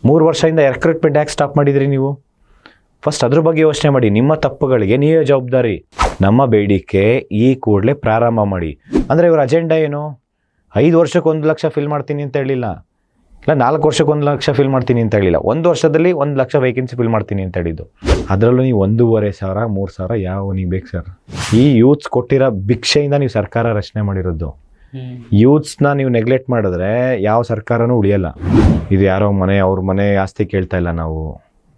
3 ವರ್ಷದಿಂದ ರಿಕ್ರೂಟ್ಮೆಂಟ್ ಯಾಕೆ ಸ್ಟಾಪ್ ಮಾಡಿದ್ರಿ ನೀವು? ಫಸ್ಟ್ ಅದ್ರ ಬಗ್ಗೆ ಯೋಚನೆ ಮಾಡಿ. ನಿಮ್ಮ ತಪ್ಪುಗಳಿಗೆ ನೀವೇ ಜವಾಬ್ದಾರಿ. ನಮ್ಮ ಬೇಡಿಕೆ ಈ ಕೂಡಲೇ ಪ್ರಾರಂಭ ಮಾಡಿ. ಅಂದರೆ ಇವ್ರ ಅಜೆಂಡಾ ಏನು? 5 ವರ್ಷಕ್ಕೆ 1 ಲಕ್ಷ ಫಿಲ್ ಮಾಡ್ತೀನಿ ಅಂತ ಹೇಳಿಲ್ಲ, ಇಲ್ಲ 4 ವರ್ಷಕ್ಕೆ 1 ಲಕ್ಷ ಫಿಲ್ ಮಾಡ್ತೀನಿ ಅಂತ ಹೇಳಿಲ್ಲ, 1 ವರ್ಷದಲ್ಲಿ 1 ಲಕ್ಷ ವೇಕೆನ್ಸಿ ಫಿಲ್ ಮಾಡ್ತೀನಿ ಅಂತ ಹೇಳಿದ್ದು. ಅದರಲ್ಲೂ ನೀವು 1,500 3,000 ಯಾವ ನೀವು ಬೇಕು ಸರ್? ಈ ಯೂತ್ಸ್ ಕೊಟ್ಟಿರೋ ಭಿಕ್ಷೆಯಿಂದ ನೀವು ಸರ್ಕಾರ ರಚನೆ ಮಾಡಿರೋದು. ಯೂತ್ಸ್ನ ನೀವು ನೆಗ್ಲೆಕ್ಟ್ ಮಾಡಿದ್ರೆ ಯಾವ ಸರ್ಕಾರನೂ ಉಳಿಯಲ್ಲ. ಇದು ಯಾರೋ ಮನೆ ಅವ್ರ ಮನೆ ಆಸ್ತಿ ಕೇಳ್ತಾ ಇಲ್ಲ.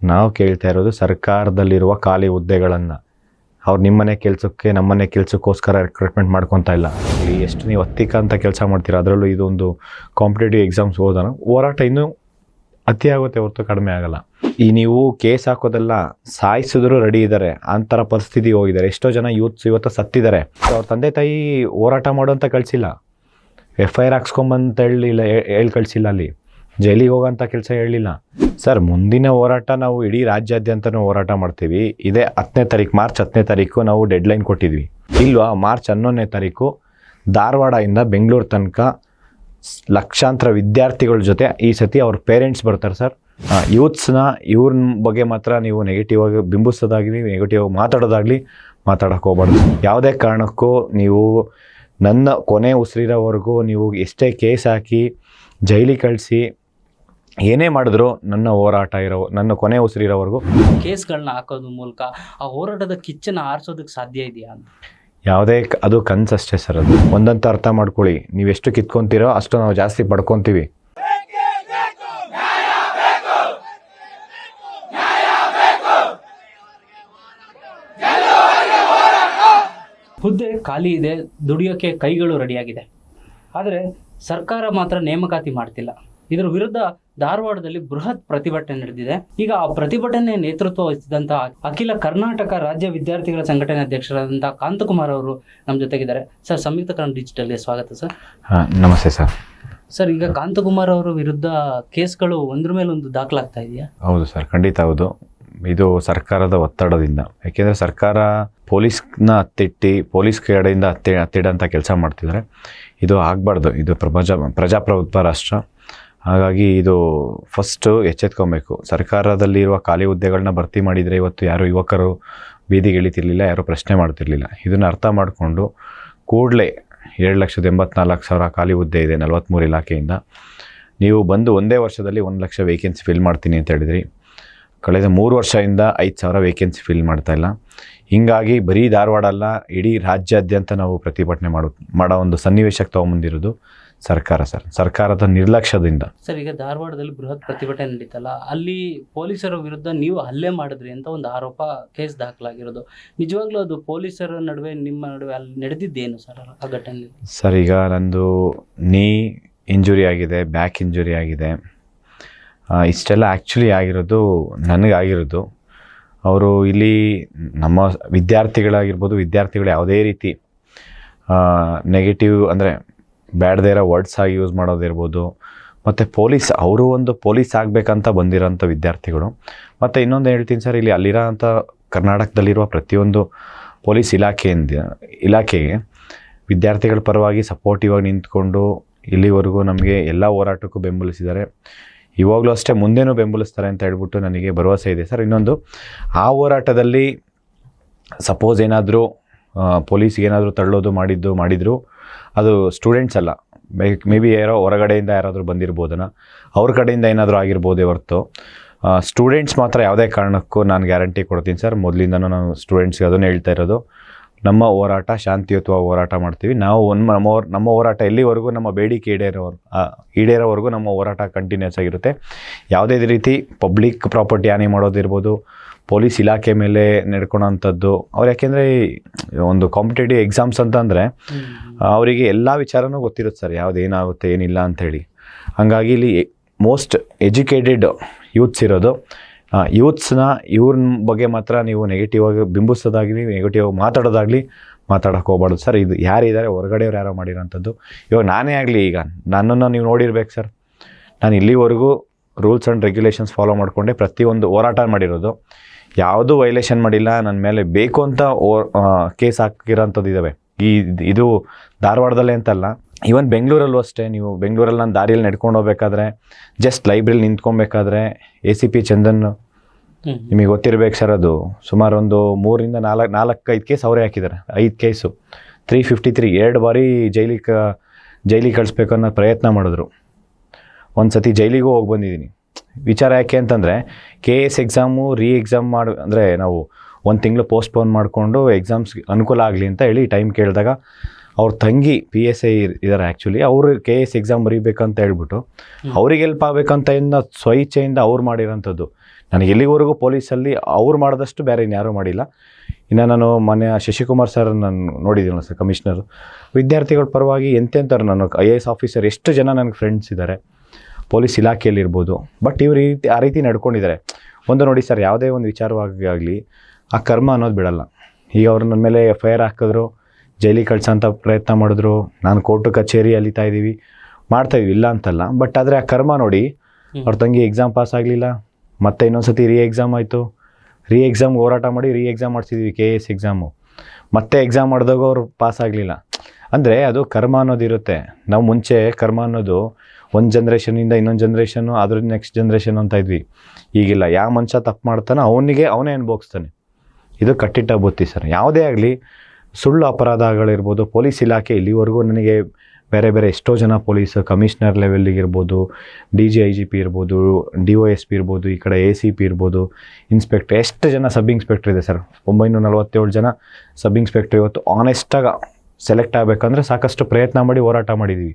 ನಾವು ಕೇಳ್ತಾ ಇರೋದು ಸರ್ಕಾರದಲ್ಲಿರುವ ಖಾಲಿ ಹುದ್ದೆಗಳನ್ನು. ಅವ್ರು ನಿಮ್ಮನೆ ಕೆಲಸಕ್ಕೆ ನಮ್ಮನೆ ಕೆಲಸಕ್ಕೋಸ್ಕರ ರಿಕ್ರೂಟ್ಮೆಂಟ್ ಮಾಡ್ಕೊತಾ ಇಲ್ಲ. ಎಷ್ಟು ನೀವು ಅತ್ತಿಕ ಅಂತ ಕೆಲಸ ಮಾಡ್ತೀರಾ, ಅದರಲ್ಲೂ ಇದೊಂದು ಕಾಂಪಿಟೇಟಿವ್ ಎಕ್ಸಾಮ್ಸ್ ಹೋರಾಟ ಇನ್ನೂ ಅತಿ ಆಗುತ್ತೆ ಹೊರತು ಕಡಿಮೆ ಆಗಲ್ಲ. ನೀವು ಕೇಸ್ ಹಾಕೋದೆಲ್ಲ ಸಾಯಿಸಿದ್ರು ರೆಡಿ ಇದ್ದಾರೆ, ಅಂಥರ ಪರಿಸ್ಥಿತಿ ಹೋಗಿದ್ದಾರೆ. ಎಷ್ಟೋ ಜನ ಯೂತ್ಸ್ ಇವತ್ತು ಸತ್ತಿದ್ದಾರೆ. ಅವ್ರ ತಂದೆ ತಾಯಿ ಹೋರಾಟ ಮಾಡೋಂತ ಕಳಿಸಿಲ್ಲ, FIR ಹಾಕ್ಸ್ಕೊಂಬಂತ ಹೇಳಿ ಕಳಿಸಿಲ್ಲ, ಅಲ್ಲಿ ಜೈಲಿಗೆ ಹೋಗೋಂಥ ಕೆಲಸ ಹೇಳಲಿಲ್ಲ. ಸರ್, ಮುಂದಿನ ಹೋರಾಟ ನಾವು ಇಡೀ ರಾಜ್ಯಾದ್ಯಂತನೂ ಹೋರಾಟ ಮಾಡ್ತೀವಿ. ಇದೇ 10ನೇ ತಾರೀಕು, ಮಾರ್ಚ್ 10ನೇ ತಾರೀಕು ನಾವು ಡೆಡ್ಲೈನ್ ಕೊಟ್ಟಿದ್ವಿ ಇಲ್ವಾ? ಮಾರ್ಚ್ 11ನೇ ತಾರೀಕು ಧಾರವಾಡದಿಂದ ಬೆಂಗಳೂರು ತನಕ ಲಕ್ಷಾಂತರ ವಿದ್ಯಾರ್ಥಿಗಳ ಜೊತೆ ಈ ಸತಿ ಅವ್ರ ಪೇರೆಂಟ್ಸ್ ಬರ್ತಾರೆ ಸರ್. ಯೂತ್ಸ್ನ ಇವ್ರ ಬಗ್ಗೆ ಮಾತ್ರ ನೀವು ನೆಗೆಟಿವ್ ಆಗಿ ಬಿಂಬಿಸೋದಾಗಲಿ, ನೆಗೆಟಿವ್ ಆಗಿ ಮಾತಾಡೋದಾಗಲಿ ಮಾತಾಡೋಕ್ಕೆ ಹೋಗ್ಬಾರ್ದು. ಯಾವುದೇ ಕಾರಣಕ್ಕೂ ನೀವು ನನ್ನ ಕೊನೆ ಉಸಿರಿರೋವರೆಗೂ ನೀವು ಎಷ್ಟೇ ಕೇಸ್ ಹಾಕಿ ಜೈಲಿಗೆ ಕಳಿಸಿ ಏನೇ ಮಾಡಿದ್ರು ನನ್ನ ಕೊನೆ ಉಸಿರಿರೋವರೆಗೂ ಕೇಸ್ಗಳನ್ನ ಹಾಕೋದ್ರ ಮೂಲಕ ಆ ಹೋರಾಟದ ಕಿಚ್ಚನ್ನು ಆರಿಸೋದಕ್ಕೆ ಸಾಧ್ಯ ಇದೆಯಾ ಅಂತ? ಯಾವುದೇ ಅದು ಕನಸಷ್ಟೇ ಸರ್. ಅದು ಒಂದಂತ ಅರ್ಥ ಮಾಡ್ಕೊಳ್ಳಿ, ನೀವೆಷ್ಟು ಕಿತ್ಕೊತೀರೋ ಅಷ್ಟು ನಾವು ಜಾಸ್ತಿ ಪಡ್ಕೊತೀವಿ. ಹುದ್ದೆ ಖಾಲಿ ಇದೆ, ದುಡಿಯೋಕ್ಕೆ ಕೈಗಳು ರೆಡಿಯಾಗಿದೆ, ಆದರೆ ಸರ್ಕಾರ ಮಾತ್ರ ನೇಮಕಾತಿ ಮಾಡ್ತಿಲ್ಲ. ಇದರ ವಿರುದ್ಧ ಧಾರವಾಡದಲ್ಲಿ ಬೃಹತ್ ಪ್ರತಿಭಟನೆ ನಡೆದಿದೆ. ಈಗ ಆ ಪ್ರತಿಭಟನೆ ನೇತೃತ್ವ ವಹಿಸಿದಂತಹ ಅಖಿಲ ಕರ್ನಾಟಕ ರಾಜ್ಯ ವಿದ್ಯಾರ್ಥಿಗಳ ಸಂಘಟನೆ ಅಧ್ಯಕ್ಷರಾದಂತಹ ಕಾಂತಕುಮಾರ್ ಅವರು ನಮ್ಮ ಜೊತೆಗಿದ್ದಾರೆ. ಸರ್, ಸಂಯುಕ್ತ ಕನ್ನಡ ಡಿಜಿಟಲ್ಗೆ ಸ್ವಾಗತ ಸರ್. ನಮಸ್ತೆ ಸರ್. ಸರ್, ಈಗ ಕಾಂತಕುಮಾರ್ ಅವರ ವಿರುದ್ಧ ಕೇಸ್ಗಳು ಒಂದ್ರ ಮೇಲೆ ಒಂದು ದಾಖಲಾಗ್ತಾ ಇದೆಯಾ? ಹೌದು ಸರ್, ಖಂಡಿತ ಹೌದು. ಇದು ಸರ್ಕಾರದ ಒತ್ತಡದಿಂದ. ಯಾಕೆಂದರೆ ಸರ್ಕಾರ ಪೊಲೀಸ್ನ ಪೊಲೀಸ್ ಕಡೆಯಿಂದ ಹತ್ತಿಡಂಥ ಕೆಲಸ ಮಾಡ್ತಿದ್ದಾರೆ. ಇದು ಆಗಬಾರ್ದು. ಇದು ಪ್ರಜಾಪ್ರಭುತ್ವ ರಾಷ್ಟ್ರ. ಹಾಗಾಗಿ ಇದು ಫಸ್ಟು ಎಚ್ಚೆತ್ಕೊಬೇಕು. ಸರ್ಕಾರದಲ್ಲಿರುವ ಖಾಲಿ ಹುದ್ದೆಗಳನ್ನ ಭರ್ತಿ ಮಾಡಿದರೆ ಇವತ್ತು ಯಾರು ಯುವಕರು ಬೀದಿಗೆ ಇಳಿತಿರ್ಲಿಲ್ಲ, ಯಾರು ಪ್ರಶ್ನೆ ಮಾಡ್ತಿರ್ಲಿಲ್ಲ. ಇದನ್ನು ಅರ್ಥ ಮಾಡಿಕೊಂಡು ಕೂಡಲೇ 7,84,000 ಖಾಲಿ ಹುದ್ದೆ ಇದೆ 43 ಇಲಾಖೆಯಿಂದ. ನೀವು ಬಂದು ಒಂದೇ ವರ್ಷದಲ್ಲಿ 1 ಲಕ್ಷ ವೇಕೆನ್ಸಿ ಫಿಲ್ ಮಾಡ್ತೀನಿ ಅಂತ ಹೇಳಿದ್ರಿ. ಕಳೆದ 3 ವರ್ಷದಿಂದ 5,000 ವೇಕೆನ್ಸಿ ಫಿಲ್ ಮಾಡ್ತಾಯಿಲ್ಲ. ಹೀಗಾಗಿ ಬರೀ ಧಾರವಾಡ ಅಲ್ಲ, ಇಡೀ ರಾಜ್ಯಾದ್ಯಂತ ನಾವು ಪ್ರತಿಭಟನೆ ಮಾಡೋ ಒಂದು ಸನ್ನಿವೇಶಕ್ಕೆ ತೊಗೊಂಬಂದಿರೋದು ಸರ್ಕಾರ ಸರ್. ಸರ್ಕಾರದ ನಿರ್ಲಕ್ಷ್ಯದಿಂದ. ಸರ್, ಈಗ ಧಾರವಾಡದಲ್ಲಿ ಬೃಹತ್ ಪ್ರತಿಭಟನೆ ನಡೀತಲ್ಲ, ಅಲ್ಲಿ ಪೊಲೀಸರ ವಿರುದ್ಧ ನೀವು ಹಲ್ಲೆ ಮಾಡಿದ್ರಿ ಅಂತ ಒಂದು ಆರೋಪ, ಕೇಸ್ ದಾಖಲಾಗಿರೋದು. ನಿಜವಾಗ್ಲೂ ಅದು ಪೊಲೀಸರ ನಡುವೆ ನಿಮ್ಮ ನಡುವೆ ಅಲ್ಲಿ ನಡೆದಿದ್ದೇನು ಸರ್ ಆ ಘಟನೆ? ಸರ್, ಈಗ ನಂದು ನೀ ಇಂಜುರಿ ಆಗಿದೆ, ಬ್ಯಾಕ್ ಇಂಜುರಿ ಆಗಿದೆ. ಇಷ್ಟೆಲ್ಲ ಆ್ಯಕ್ಚುಲಿ ಆಗಿರೋದು ನನಗಾಗಿರೋದು. ಅವರು ಇಲ್ಲಿ ನಮ್ಮ ವಿದ್ಯಾರ್ಥಿಗಳು ಯಾವುದೇ ರೀತಿ ನೆಗೆಟಿವ್ ಅಂದರೆ ಬ್ಯಾಡ್ದೇ ಇರೋ ವರ್ಡ್ಸ್ ಆಗಿ ಯೂಸ್ ಮಾಡೋದಿರ್ಬೋದು. ಮತ್ತು ಅವರು ಒಂದು ಪೊಲೀಸ್ ಆಗಬೇಕಂತ ಬಂದಿರೋಂಥ ವಿದ್ಯಾರ್ಥಿಗಳು. ಮತ್ತು ಇನ್ನೊಂದು ಹೇಳ್ತೀನಿ ಸರ್, ಇಲ್ಲಿ ಅಲ್ಲಿರೋಂಥ ಕರ್ನಾಟಕದಲ್ಲಿರುವ ಪ್ರತಿಯೊಂದು ಪೊಲೀಸ್ ಇಲಾಖೆಗೆ ವಿದ್ಯಾರ್ಥಿಗಳ ಪರವಾಗಿ ಸಪೋರ್ಟಿವ್ ಆಗಿ ನಿಂತ್ಕೊಂಡು ಇಲ್ಲಿವರೆಗೂ ನಮಗೆ ಎಲ್ಲ ಹೋರಾಟಕ್ಕೂ ಬೆಂಬಲಿಸಿದ್ದಾರೆ. ಇವಾಗಲೂ ಅಷ್ಟೇ, ಮುಂದೇನೂ ಬೆಂಬಲಿಸ್ತಾರೆ ಅಂತ ಹೇಳ್ಬಿಟ್ಟು ನನಗೆ ಭರವಸೆ ಇದೆ ಸರ್. ಇನ್ನೊಂದು, ಆ ಹೋರಾಟದಲ್ಲಿ ಸಪೋಸ್ ಏನಾದರೂ ಪೊಲೀಸ್ಗೆ ಏನಾದರೂ ತಳ್ಳೋದು ಮಾಡಿದ್ರು ಅದು ಸ್ಟೂಡೆಂಟ್ಸ್ ಅಲ್ಲ, ಮೇ ಬಿ ಹೊರಗಡೆಯಿಂದ ಯಾರಾದರೂ ಬಂದಿರ್ಬೋದನ, ಅವ್ರ ಕಡೆಯಿಂದ ಏನಾದರೂ ಆಗಿರ್ಬೋದೇ ಹೊರತು ಸ್ಟೂಡೆಂಟ್ಸ್ ಮಾತ್ರ ಯಾವುದೇ ಕಾರಣಕ್ಕೂ ನಾನು ಗ್ಯಾರಂಟಿ ಕೊಡ್ತೀನಿ ಸರ್. ಮೊದಲಿಂದನೂ ನಾನು ಸ್ಟೂಡೆಂಟ್ಸ್ಗೆ ಅದನ್ನು ಹೇಳ್ತಾ ಇರೋದು, ನಮ್ಮ ಹೋರಾಟ ಶಾಂತಿಯುತವಾಗಿ ಹೋರಾಟ ಮಾಡ್ತೀವಿ ನಾವು. ನಮ್ಮ ಹೋರಾಟ ಎಲ್ಲಿವರೆಗೂ ನಮ್ಮ ಬೇಡಿಕೆ ಈಡೇರೋವರೆಗೂ ನಮ್ಮ ಹೋರಾಟ ಕಂಟಿನ್ಯೂಸ್ ಆಗಿರುತ್ತೆ. ಯಾವುದೇ ರೀತಿ ಪಬ್ಲಿಕ್ ಪ್ರಾಪರ್ಟಿ ಹಾನಿ ಮಾಡೋದಿರ್ಬೋದು, ಪೊಲೀಸ್ ಇಲಾಖೆ ಮೇಲೆ ನಡ್ಕೊಳೋಂಥದ್ದು ಅವ್ರು. ಯಾಕೆಂದರೆ ಒಂದು ಕಾಂಪಿಟೇಟಿವ್ ಎಕ್ಸಾಮ್ಸ್ ಅಂತಂದರೆ ಅವರಿಗೆ ಎಲ್ಲ ವಿಚಾರನೂ ಗೊತ್ತಿರುತ್ತೆ ಸರ್, ಯಾವುದೇನಾಗುತ್ತೆ ಏನಿಲ್ಲ ಅಂಥೇಳಿ. ಹಾಗಾಗಿ ಇಲ್ಲಿ ಮೋಸ್ಟ್ ಎಜುಕೇಟೆಡ್ ಯೂತ್ಸ್ ಇರೋದು. ಯೂತ್ಸ್ನ ಇವ್ರ ಬಗ್ಗೆ ಮಾತ್ರ ನೀವು ನೆಗೆಟಿವ್ ಆಗಿ ಬಿಂಬಿಸೋದಾಗಲಿ, ನೆಗೆಟಿವ್ ಆಗಿ ಮಾತಾಡೋದಾಗಲಿ ಮಾತಾಡೋಕ್ಕೆ ಹೋಗ್ಬಾರ್ದು ಸರ್. ಇದು ಯಾರಿದ್ದಾರೆ ಹೊರಗಡೆಯವ್ರು ಯಾರೋ ಮಾಡಿರೋಂಥದ್ದು. ಇವಾಗ ನಾನೇ ಆಗಲಿ, ಈಗ ನನ್ನನ್ನು ನೀವು ನೋಡಿರ್ಬೇಕು ಸರ್, ನಾನು ಇಲ್ಲಿವರೆಗೂ ರೂಲ್ಸ್ ಆ್ಯಂಡ್ ರೆಗ್ಯುಲೇಷನ್ಸ್ ಫಾಲೋ ಮಾಡಿಕೊಂಡೆ ಪ್ರತಿಯೊಂದು ಹೋರಾಟ ಮಾಡಿರೋದು. ಯಾವುದೂ ವೈಲೇಷನ್ ಮಾಡಿಲ್ಲ. ನನ್ನ ಮೇಲೆ ಬೇಕು ಅಂತ ಕೇಸ್ ಹಾಕಿರೋಂಥದ್ದು ಇದ್ದಾವೆ. ಇದು ಧಾರವಾಡದಲ್ಲೇ ಅಂತಲ್ಲ, ಈವನ್ ಬೆಂಗಳೂರಲ್ಲೂ ಅಷ್ಟೇ, ನೀವು ಬೆಂಗಳೂರಲ್ಲಿ ನಾನು ದಾರಿಯಲ್ಲಿ ನಡ್ಕೊಂಡು ಹೋಗ್ಬೇಕಾದ್ರೆ ಜಸ್ಟ್ ಲೈಬ್ರರಿಲಿ ನಿಂತ್ಕೊಬೇಕಾದ್ರೆ ACP ಚಂದನ್ ನಿಮಗೆ ಗೊತ್ತಿರಬೇಕು ಸರ್, ಅದು ಸುಮಾರು ಒಂದು 3ರಿಂದ 4-5 ಕೇಸ್ ಅವರೇ ಹಾಕಿದ್ದಾರೆ. 5 ಕೇಸು 353 2 ಬಾರಿ ಜೈಲಿಗೆ ಕಳಿಸ್ಬೇಕು ಅನ್ನೋ ಪ್ರಯತ್ನ ಮಾಡಿದ್ರು. ಒಂದು ಸತಿ ಜೈಲಿಗೂ ಹೋಗಿ ಬಂದಿದ್ದೀನಿ. ವಿಚಾರ ಯಾಕೆ ಅಂತಂದರೆ KS ಎಕ್ಸಾಮು ಎಕ್ಸಾಮ್ ಅಂದರೆ ನಾವು 1 ತಿಂಗಳು ಪೋಸ್ಟ್ಪೋನ್ ಮಾಡಿಕೊಂಡು ಎಕ್ಸಾಮ್ಸ್ ಅನುಕೂಲ ಆಗಲಿ ಅಂತ ಹೇಳಿ ಟೈಮ್ ಕೇಳಿದಾಗ ಅವ್ರ ತಂಗಿ PSI ಇದ್ದಾರೆ ಆ್ಯಕ್ಚುಲಿ, ಅವರು KS ಎಕ್ಸಾಮ್ ಬರೀಬೇಕಂತ ಹೇಳ್ಬಿಟ್ಟು ಅವ್ರಿಗೆ ಹೆಲ್ಪ್ ಆಗಬೇಕಂತ ಸ್ವಇಚ್ಛೆಯಿಂದ ಅವ್ರು ಮಾಡಿರೋಂಥದ್ದು. ನನಗೆ ಎಲ್ಲಿವರೆಗೂ ಪೊಲೀಸಲ್ಲಿ ಅವ್ರು ಮಾಡಿದಷ್ಟು ಬೇರೆ ಇನ್ಯಾರೂ ಮಾಡಿಲ್ಲ. ಇನ್ನು ನಾನು ಮೊನ್ನೆ ಶಶಿಕುಮಾರ್ ಸರ್ ನಾನು ನೋಡಿದ್ದೀನಲ್ಲ ಸರ್, ಕಮಿಷನರು, ವಿದ್ಯಾರ್ಥಿಗಳ ಪರವಾಗಿ ಎಂತೆಂಥವ್ರು, ನಾನು IAS ಆಫೀಸರ್ ಎಷ್ಟು ಜನ ನನಗೆ ಫ್ರೆಂಡ್ಸ್ ಇದ್ದಾರೆ ಪೊಲೀಸ್ ಇಲಾಖೆಯಲ್ಲಿರ್ಬೋದು. ಬಟ್ ಇವ್ರು ಆ ರೀತಿ ನಡ್ಕೊಂಡಿದ್ದಾರೆ. ಒಂದು ನೋಡಿ ಸರ್, ಯಾವುದೇ ಒಂದು ವಿಚಾರವಾಗಿ ಆಗಲಿ ಆ ಕರ್ಮ ಅನ್ನೋದು ಬಿಡಲ್ಲ. ಈಗ ಅವ್ರು ನನ್ನ ಮೇಲೆ FIR ಹಾಕಿದ್ರು, ಜೈಲಿಗೆ ಕಳ್ಸೋಂಥ ಪ್ರಯತ್ನ ಮಾಡಿದ್ರು, ನಾನು ಕೋರ್ಟು ಕಚೇರಿ ಅಲಿತಾ ಇದ್ದೀವಿ, ಮಾಡ್ತಾಯಿದ್ವಿ, ಇಲ್ಲ ಅಂತಲ್ಲ. ಬಟ್ ಆದರೆ ಆ ಕರ್ಮ ನೋಡಿ, ಅವ್ರ ತಂಗಿ ಎಕ್ಸಾಮ್ ಪಾಸ್ ಆಗಲಿಲ್ಲ, ಮತ್ತು ಇನ್ನೊಂದು ಸತಿ ಎಕ್ಸಾಮ್ ಆಯಿತು, ಎಕ್ಸಾಮ್ಗೆ ಹೋರಾಟ ಮಾಡಿ ಎಕ್ಸಾಮ್ ಮಾಡಿಸಿದ್ವಿ KS ಎಕ್ಸಾಮು, ಮತ್ತೆ ಎಕ್ಸಾಮ್ ಮಾಡಿದಾಗ ಅವರು ಪಾಸ್ ಆಗಲಿಲ್ಲ. ಅಂದರೆ ಅದು ಕರ್ಮ ಅನ್ನೋದು ಇರುತ್ತೆ. ನಾವು ಮುಂಚೆ ಕರ್ಮ ಅನ್ನೋದು ಒಂದು ಜನ್ರೇಷನಿಂದ ಇನ್ನೊಂದು ಜನ್ರೇಷನ್ನು, ಅದ್ರ ನೆಕ್ಸ್ಟ್ ಜನ್ರೇಷನ್ ಅಂತ ಇದ್ವಿ. ಈಗಿಲ್ಲ, ಯಾವ ಮನುಷ್ಯ ತಪ್ಪು ಮಾಡ್ತಾನೋ ಅವನೇ ಅನುಭವಿಸ್ತಾನೆ. ಇದು ಕಟ್ಟಿಟ್ಟ ಬುತ್ತಿ ಸರ್. ಯಾವುದೇ ಆಗಲಿ ಸುಳ್ಳು ಅಪರಾಧಗಳಿರ್ಬೋದು, ಪೊಲೀಸ್ ಇಲಾಖೆ ಇಲ್ಲಿವರೆಗೂ ನನಗೆ ಬೇರೆ ಬೇರೆ ಎಷ್ಟೋ ಜನ ಪೊಲೀಸ್ ಕಮಿಷನರ್ ಲೆವೆಲ್ಲಿಗಿರ್ಬೋದು, DG IGP ಇರ್ಬೋದು, DOSP ಇರ್ಬೋದು, ಈ ಕಡೆ ACP ಇರ್ಬೋದು, ಇನ್ಸ್ಪೆಕ್ಟರ್, ಎಷ್ಟು ಜನ ಸಬ್ ಇನ್ಸ್ಪೆಕ್ಟರ್ ಇದೆ ಸರ್, 947 ಜನ ಸಬ್ ಇನ್ಸ್ಪೆಕ್ಟರ್ ಇವತ್ತು ಆನೆಸ್ಟಾಗಿ ಸೆಲೆಕ್ಟ್ ಆಗಬೇಕಂದ್ರೆ ಸಾಕಷ್ಟು ಪ್ರಯತ್ನ ಮಾಡಿ ಹೋರಾಟ ಮಾಡಿದ್ದೀವಿ.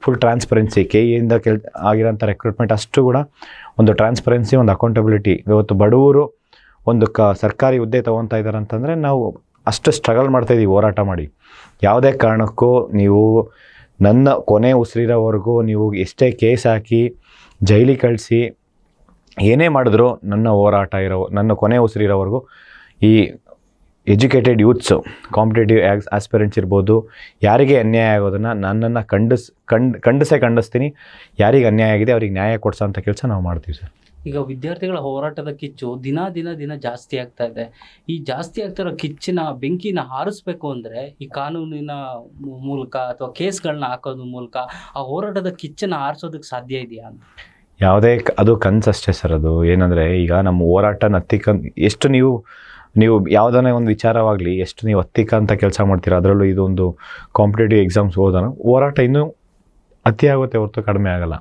ಫುಲ್ ಟ್ರಾನ್ಸ್ಪರೆನ್ಸಿ, KEಯಿಂದ ಆಗಿರೋಂಥ ರೆಕ್ರೂಟ್ಮೆಂಟ್ ಅಷ್ಟು ಕೂಡ ಒಂದು ಟ್ರಾನ್ಸ್ಪರೆನ್ಸಿ, ಒಂದು ಅಕೌಂಟಬಿಲಿಟಿ. ಇವತ್ತು ಬಡವರು ಒಂದು ಸರ್ಕಾರಿ ಹುದ್ದೆ ತೊಗೊತಾ ಇದ್ದಾರೆ ಅಂತಂದರೆ ನಾವು ಅಷ್ಟು ಸ್ಟ್ರಗಲ್ ಮಾಡ್ತಾಯಿದ್ದೀವಿ ಹೋರಾಟ ಮಾಡಿ. ಯಾವುದೇ ಕಾರಣಕ್ಕೂ ನೀವು ನನ್ನ ಕೊನೆ ಉಸಿರಿರೋವರೆಗೂ ನೀವು ಎಷ್ಟೇ ಕೇಸ್ ಹಾಕಿ ಜೈಲಿಗೆ ಕಳಿಸಿ ಏನೇ ಮಾಡಿದ್ರು ನನ್ನ ಕೊನೆ ಉಸಿರಿರೋವರೆಗೂ ಈ ಎಜುಕೇಟೆಡ್ ಯೂತ್ಸು, ಕಾಂಪಿಟೇಟಿವ್ ಆಸ್ಪಿರೆಂಟ್ಸ್ ಇರ್ಬೋದು, ಯಾರಿಗೆ ಅನ್ಯಾಯ ಆಗೋದನ್ನು ನನ್ನನ್ನು ಖಂಡಿಸ್ತೀನಿ. ಯಾರಿಗೆ ಅನ್ಯಾಯ ಆಗಿದೆ ಅವ್ರಿಗೆ ನ್ಯಾಯ ಕೊಡಿಸೋಂಥ ಕೆಲಸ ನಾವು ಮಾಡ್ತೀವಿ ಸರ್. ಈಗ ವಿದ್ಯಾರ್ಥಿಗಳ ಹೋರಾಟದ ಕಿಚ್ಚು ದಿನ ಜಾಸ್ತಿ ಆಗ್ತಾ ಇದೆ. ಈ ಜಾಸ್ತಿ ಆಗ್ತಿರೋ ಕಿಚ್ಚಿನ ಬೆಂಕಿನ ಹಾರಿಸ್ಬೇಕು ಅಂದರೆ ಈ ಕಾನೂನಿನ ಮೂಲಕ ಅಥವಾ ಕೇಸ್ಗಳನ್ನ ಹಾಕೋದ್ರ ಮೂಲಕ ಆ ಹೋರಾಟದ ಕಿಚ್ಚನ್ನು ಹಾರಿಸೋದಕ್ಕೆ ಸಾಧ್ಯ ಇದೆಯಾ ಅಂತ? ಯಾವುದೇ ಅದು ಕನಸಷ್ಟೇ ಸರ್. ಅದು ಏನಂದರೆ ಈಗ ನಮ್ಮ ಹೋರಾಟ ಎಷ್ಟು ನೀವು ಯಾವುದನ್ನೇ ಒಂದು ವಿಚಾರವಾಗಲಿ ಎಷ್ಟು ನೀವು ಹತ್ತಿಕ್ಕಂಥ ಕೆಲಸ ಮಾಡ್ತೀರ, ಅದರಲ್ಲೂ ಇದೊಂದು ಕಾಂಪಿಟೇಟಿವ್ ಎಕ್ಸಾಮ್ಸ್ ಹೋರಾಟ ಇನ್ನೂ ಅತಿ ಆಗುತ್ತೆ ಹೊರತು ಕಡಿಮೆ ಆಗಲ್ಲ.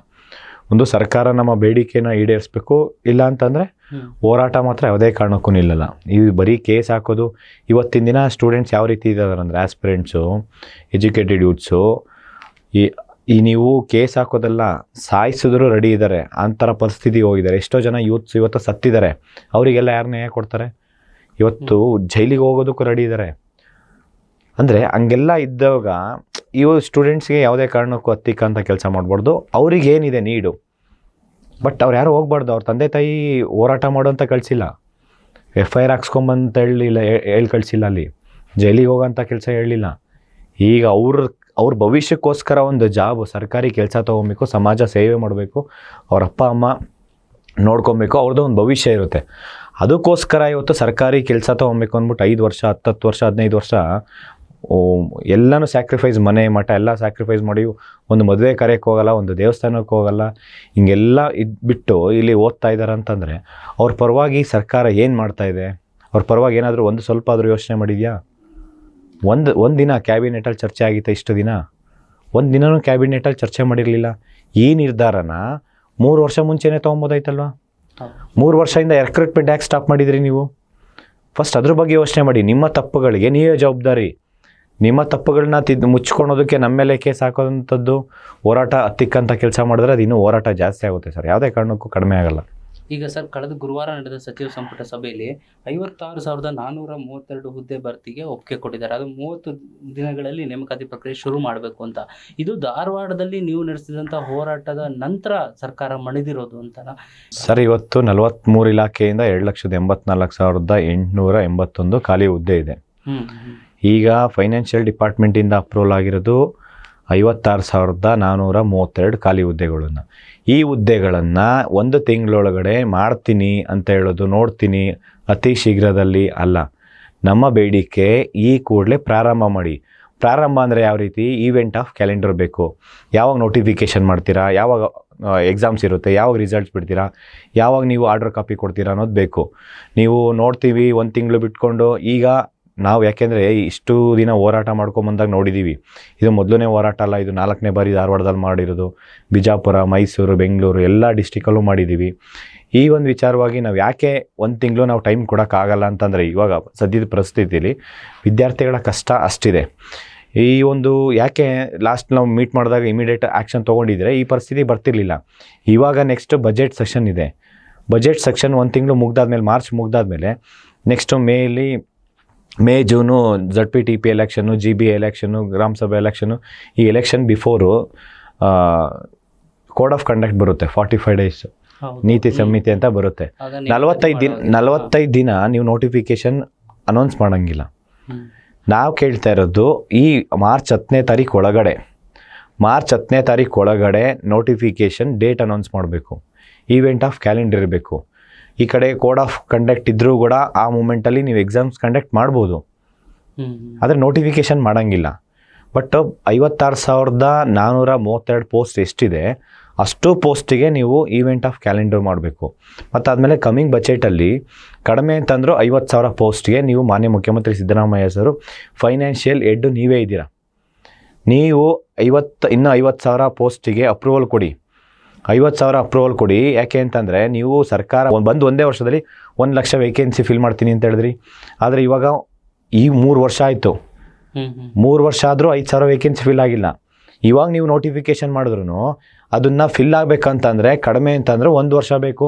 ಒಂದು ಸರ್ಕಾರ ನಮ್ಮ ಬೇಡಿಕೆನ ಈಡೇರಿಸಬೇಕು, ಇಲ್ಲ ಅಂತಂದರೆ ಹೋರಾಟ ಮಾತ್ರ ಯಾವುದೇ ಕಾರಣಕ್ಕೂ ನಿಲ್ಲಲ್ಲ. ಈ ಬರೀ ಕೇಸ್ ಹಾಕೋದು, ಇವತ್ತಿನ ದಿನ ಸ್ಟೂಡೆಂಟ್ಸ್ ಯಾವ ರೀತಿ ಇದ್ದಾರೆ ಅಂದರೆ ಆಸ್ಪಿರೆಂಟ್ಸು, ಎಜುಕೇಟೆಡ್ ಯೂತ್ಸು, ಈ ನೀವು ಕೇಸ್ ಹಾಕೋದೆಲ್ಲ ಸಾಯಿಸಿದ್ರು ರೆಡಿ ಇದ್ದಾರೆ, ಅಂಥರ ಪರಿಸ್ಥಿತಿ ಹೋಗಿದ್ದಾರೆ. ಎಷ್ಟೋ ಜನ ಯೂತ್ಸ್ ಇವತ್ತು ಸತ್ತಿದ್ದಾರೆ, ಅವರಿಗೆಲ್ಲ ಯಾರು ನ್ಯಾಯ ಕೊಡ್ತಾರೆ? ಇವತ್ತು ಜೈಲಿಗೆ ಹೋಗೋದಕ್ಕೂ ರೆಡಿ ಇದ್ದಾರೆ. ಅಂದರೆ ಹಂಗೆಲ್ಲ ಇದ್ದಾಗ ಇವು ಸ್ಟೂಡೆಂಟ್ಸ್ಗೆ ಯಾವುದೇ ಕಾರಣಕ್ಕೂ ಹತ್ತಿಕ್ಕಂಥ ಕೆಲಸ ಮಾಡಬಾರ್ದು. ಅವ್ರಿಗೆ ಏನಿದೆ ನೀಡು, ಬಟ್ ಅವ್ರು ಯಾರು ಹೋಗ್ಬಾರ್ದು. ಅವ್ರ ತಂದೆ ತಾಯಿ ಹೋರಾಟ ಮಾಡೋಂಥ ಕಳಿಸಿಲ್ಲ, FIR ಹಾಕ್ಸ್ಕೊಂಬಂತ ಹೇಳಿ ಕಳಿಸಿಲ್ಲ, ಅಲ್ಲಿ ಜೈಲಿಗೆ ಹೋಗೋಂಥ ಕೆಲಸ ಹೇಳಲಿಲ್ಲ. ಈಗ ಅವ್ರ ಭವಿಷ್ಯಕ್ಕೋಸ್ಕರ ಒಂದು ಜಾಬ್, ಸರ್ಕಾರಿ ಕೆಲಸ ತೊಗೊಬೇಕು, ಸಮಾಜ ಸೇವೆ ಮಾಡಬೇಕು, ಅವ್ರ ಅಪ್ಪ ಅಮ್ಮ ನೋಡ್ಕೊಬೇಕು, ಅವ್ರದ್ದು ಒಂದು ಭವಿಷ್ಯ ಇರುತ್ತೆ. ಅದಕ್ಕೋಸ್ಕರ ಇವತ್ತು ಸರ್ಕಾರಿ ಕೆಲಸ ತೊಗೊಬೇಕು ಅಂದ್ಬಿಟ್ಟು 5 ವರ್ಷ 10 ವರ್ಷ 15 ವರ್ಷ ಎಲ್ಲನೂ ಸ್ಯಾಕ್ರಿಫೈಸ್, ಮನೆ ಮಠ ಎಲ್ಲ ಸ್ಯಾಕ್ರಿಫೈಸ್ ಮಾಡಿ ಒಂದು ಮದುವೆ ಕಾರ್ಯಕ್ಕೆ ಹೋಗಲ್ಲ, ಒಂದು ದೇವಸ್ಥಾನಕ್ಕೆ ಹೋಗಲ್ಲ, ಹಿಂಗೆಲ್ಲ ಬಿಟ್ಟು ಇಲ್ಲಿ ಓದ್ತಾ ಇದ್ದಾರೆ ಅಂತಂದರೆ ಅವ್ರ ಪರವಾಗಿ ಸರ್ಕಾರ ಏನು ಮಾಡ್ತಾಯಿದೆ? ಅವ್ರ ಪರವಾಗಿ ಏನಾದರೂ ಒಂದು ಸ್ವಲ್ಪ ಆದರೂ ಯೋಚನೆ ಮಾಡಿದೆಯಾ? ಒಂದು ದಿನ ಕ್ಯಾಬಿನೆಟಲ್ಲಿ ಚರ್ಚೆ ಆಗಿತ್ತು, ಇಷ್ಟು ದಿನ ಒಂದು ದಿನವೂ ಕ್ಯಾಬಿನೆಟಲ್ಲಿ ಚರ್ಚೆ ಮಾಡಿರಲಿಲ್ಲ. ಈ ನಿರ್ಧಾರನ 3 ವರ್ಷ ಮುಂಚೆನೇ ತೊಗೊಬೋದಾಯ್ತಲ್ವ? 3 ವರ್ಷದಿಂದ ರಿಕ್ರೂಟ್ಮೆಂಟ್ ಯಾಕೆ ಸ್ಟಾಪ್ ಮಾಡಿದ್ರಿ ನೀವು? ಫಸ್ಟ್ ಅದ್ರ ಬಗ್ಗೆ ಯೋಚನೆ ಮಾಡಿ. ನಿಮ್ಮ ತಪ್ಪುಗಳಿಗೆ ನೀವೇ ಜವಾಬ್ದಾರಿ. ನಿಮ್ಮ ತಪ್ಪುಗಳನ್ನ ಮುಚ್ಕೊಳೋದಕ್ಕೆ ನಮ್ಮ ಮೇಲೆ ಕೇಸ್ ಹಾಕೋದಂಥದ್ದು, ಹೋರಾಟ ಹತ್ತಿಕ್ಕಂಥ ಕೆಲಸ ಮಾಡಿದ್ರೆ ಅದು ಇನ್ನೂ ಹೋರಾಟ ಜಾಸ್ತಿ ಆಗುತ್ತೆ ಸರ್, ಯಾವುದೇ ಕಾರಣಕ್ಕೂ ಕಡಿಮೆ ಆಗಲ್ಲ. ಈಗ ಸರ್, ಕಳೆದ ಗುರುವಾರ ನಡೆದ ಸಚಿವ ಸಂಪುಟ ಸಭೆಯಲ್ಲಿ 56,432 ಹುದ್ದೆ ಭರ್ತಿಗೆ ಒಪ್ಪಿಗೆ ಕೊಟ್ಟಿದ್ದಾರೆ. ಅದು 30 ದಿನಗಳಲ್ಲಿ ನೇಮಕಾತಿ ಪ್ರಕ್ರಿಯೆ ಶುರು ಮಾಡಬೇಕು ಅಂತ. ಇದು ಧಾರವಾಡದಲ್ಲಿ ನೀವು ನಡೆಸಿದಂಥ ಹೋರಾಟದ ನಂತರ ಸರ್ಕಾರ ಮಣಿದಿರೋದು ಅಂತನಾ ಸರ್? ಇವತ್ತು 43 ಇಲಾಖೆಯಿಂದ 2,84,881 ಖಾಲಿ ಹುದ್ದೆ ಇದೆ. ಈಗ ಫೈನಾನ್ಷಿಯಲ್ ಡಿಪಾರ್ಟ್ಮೆಂಟಿಂದ ಅಪ್ರೂವಲ್ ಆಗಿರೋದು 56,432 ಖಾಲಿ ಹುದ್ದೆಗಳನ್ನು. ಈ ಹುದ್ದೆಗಳನ್ನು 1 ತಿಂಗಳೊಳಗಡೆ ಮಾಡ್ತೀನಿ ಅಂತ ಹೇಳೋದು, ನೋಡ್ತೀನಿ ಅತಿ ಶೀಘ್ರದಲ್ಲಿ ಅಲ್ಲ. ನಮ್ಮ ಬೇಡಿಕೆ ಈ ಕೂಡಲೇ ಪ್ರಾರಂಭ ಮಾಡಿ. ಪ್ರಾರಂಭ ಅಂದರೆ ಯಾವ ರೀತಿ ಈವೆಂಟ್ ಆಫ್ ಕ್ಯಾಲೆಂಡರ್ ಬೇಕು. ಯಾವಾಗ ನೋಟಿಫಿಕೇಷನ್ ಮಾಡ್ತೀರಾ, ಯಾವಾಗ ಎಕ್ಸಾಮ್ಸ್ ಇರುತ್ತೆ, ಯಾವಾಗ ರಿಸಲ್ಟ್ಸ್ ಬಿಡ್ತೀರಾ, ಯಾವಾಗ ನೀವು ಆರ್ಡರ್ ಕಾಪಿ ಕೊಡ್ತೀರಾ ಅನ್ನೋದು ಬೇಕು. ನೀವು ನೋಡ್ತೀವಿ 1 ತಿಂಗಳು ಬಿಟ್ಕೊಂಡು, ಈಗ ನಾವು ಯಾಕೆಂದರೆ ಇಷ್ಟು ದಿನ ಹೋರಾಟ ಮಾಡ್ಕೊಂಬಂದಾಗ ನೋಡಿದ್ದೀವಿ. ಇದು ಮೊದಲನೇ ಹೋರಾಟ ಅಲ್ಲ, ಇದು 4ನೇ ಬಾರಿ ಧಾರವಾಡದಲ್ಲಿ ಮಾಡಿರೋದು. ಬಿಜಾಪುರ, ಮೈಸೂರು, ಬೆಂಗಳೂರು ಎಲ್ಲ ಡಿಸ್ಟಿಕಲ್ಲೂ ಮಾಡಿದ್ದೀವಿ. ಈ ಒಂದು ವಿಚಾರವಾಗಿ ನಾವು ಯಾಕೆ 1 ತಿಂಗಳು ನಾವು ಟೈಮ್ ಕೊಡೋಕ್ಕಾಗಲ್ಲ ಅಂತಂದರೆ, ಇವಾಗ ಸದ್ಯದ ಪರಿಸ್ಥಿತಿಯಲ್ಲಿ ವಿದ್ಯಾರ್ಥಿಗಳ ಕಷ್ಟ ಅಷ್ಟಿದೆ. ಈ ಒಂದು ಯಾಕೆ ಲಾಸ್ಟ್ ನಾವು ಮೀಟ್ ಮಾಡಿದಾಗ ಇಮಿಡಿಯೇಟ್ ಆ್ಯಕ್ಷನ್ ತೊಗೊಂಡಿದ್ರೆ ಈ ಪರಿಸ್ಥಿತಿ ಬರ್ತಿರ್ಲಿಲ್ಲ. ಇವಾಗ ನೆಕ್ಸ್ಟ್ ಬಜೆಟ್ ಸೆಷನ್ ಇದೆ. ಬಜೆಟ್ ಸೆಕ್ಷನ್ 1 ತಿಂಗಳು ಮುಗ್ದಾದ್ಮೇಲೆ, ಮಾರ್ಚ್ ಮುಗ್ದಾದ್ಮೇಲೆ next May June ZPTP election, GB election, ಗ್ರಾಮ ಸಭೆ ಎಲೆಕ್ಷನ್ನು. ಈ election before code of conduct ಬರುತ್ತೆ, 45 ಡೇಸ್ ನೀತಿ ಸಂಹಿತೆ ಅಂತ ಬರುತ್ತೆ. 45 ದಿನ ನೀವು ನೋಟಿಫಿಕೇಶನ್ ಅನೌನ್ಸ್ ಮಾಡೋಂಗಿಲ್ಲ. ನಾವು ಕೇಳ್ತಾ ಇರೋದು ಈ ಮಾರ್ಚ್ 10ನೇ ತಾರೀಕು ಒಳಗಡೆ ನೋಟಿಫಿಕೇಶನ್ ಡೇಟ್ ಅನೌನ್ಸ್ ಮಾಡಬೇಕು. ಈವೆಂಟ್ ಆಫ್ ಕ್ಯಾಲೆಂಡರ್ ಇರಬೇಕು. ಈ ಕಡೆ ಕೋಡ್ ಆಫ್ ಕಂಡಕ್ಟ್ ಇದ್ದರೂ ಕೂಡ ಆ ಮೂಮೆಂಟಲ್ಲಿ ನೀವು ಎಕ್ಸಾಮ್ಸ್ ಕಂಡಕ್ಟ್ ಮಾಡ್ಬೋದು, ಆದರೆ ನೋಟಿಫಿಕೇಷನ್ ಮಾಡೋಂಗಿಲ್ಲ. ಬಟ್ 56,432 ಪೋಸ್ಟ್ ಎಷ್ಟಿದೆ ಅಷ್ಟು ಪೋಸ್ಟಿಗೆ ನೀವು ಈವೆಂಟ್ ಆಫ್ ಕ್ಯಾಲೆಂಡರ್ ಮಾಡಬೇಕು. ಮತ್ತು ಆದಮೇಲೆ ಕಮಿಂಗ್ ಬಜೆಟಲ್ಲಿ ಕಡಿಮೆ ಅಂತಂದರೂ 50,000 ಪೋಸ್ಟ್ಗೆ ನೀವು ಮಾನ್ಯ ಮುಖ್ಯಮಂತ್ರಿ ಸಿದ್ದರಾಮಯ್ಯ ಸರು ಫೈನಾನ್ಷಿಯಲ್ ಹೆಡ್ ನೀವೇ ಇದ್ದೀರಾ. ನೀವು ಇನ್ನೂ 50,000 ಪೋಸ್ಟಿಗೆ ಅಪ್ರೂವಲ್ ಕೊಡಿ. 50,000 ಅಪ್ರೂವಲ್ ಕೊಡಿ. ಯಾಕೆ ಅಂತಂದರೆ ನೀವು ಸರ್ಕಾರ ಬಂದು ಒಂದೇ ವರ್ಷದಲ್ಲಿ 1 ಲಕ್ಷ ವೇಕೆನ್ಸಿ ಫಿಲ್ ಮಾಡ್ತೀನಿ ಅಂತ ಹೇಳಿದ್ರಿ. ಆದರೆ ಇವಾಗ ಈ 3 ವರ್ಷ ಆಯಿತು. 3 ವರ್ಷ ಆದರೂ 5,000 ವೇಕೆನ್ಸಿ ಫಿಲ್ ಆಗಿಲ್ಲ. ಇವಾಗ ನೀವು ನೋಟಿಫಿಕೇಷನ್ ಮಾಡಿದ್ರು ಅದನ್ನು ಫಿಲ್ ಆಗಬೇಕಂತಂದರೆ ಕಡಿಮೆ ಅಂತಂದರೆ 1 ವರ್ಷ ಬೇಕು.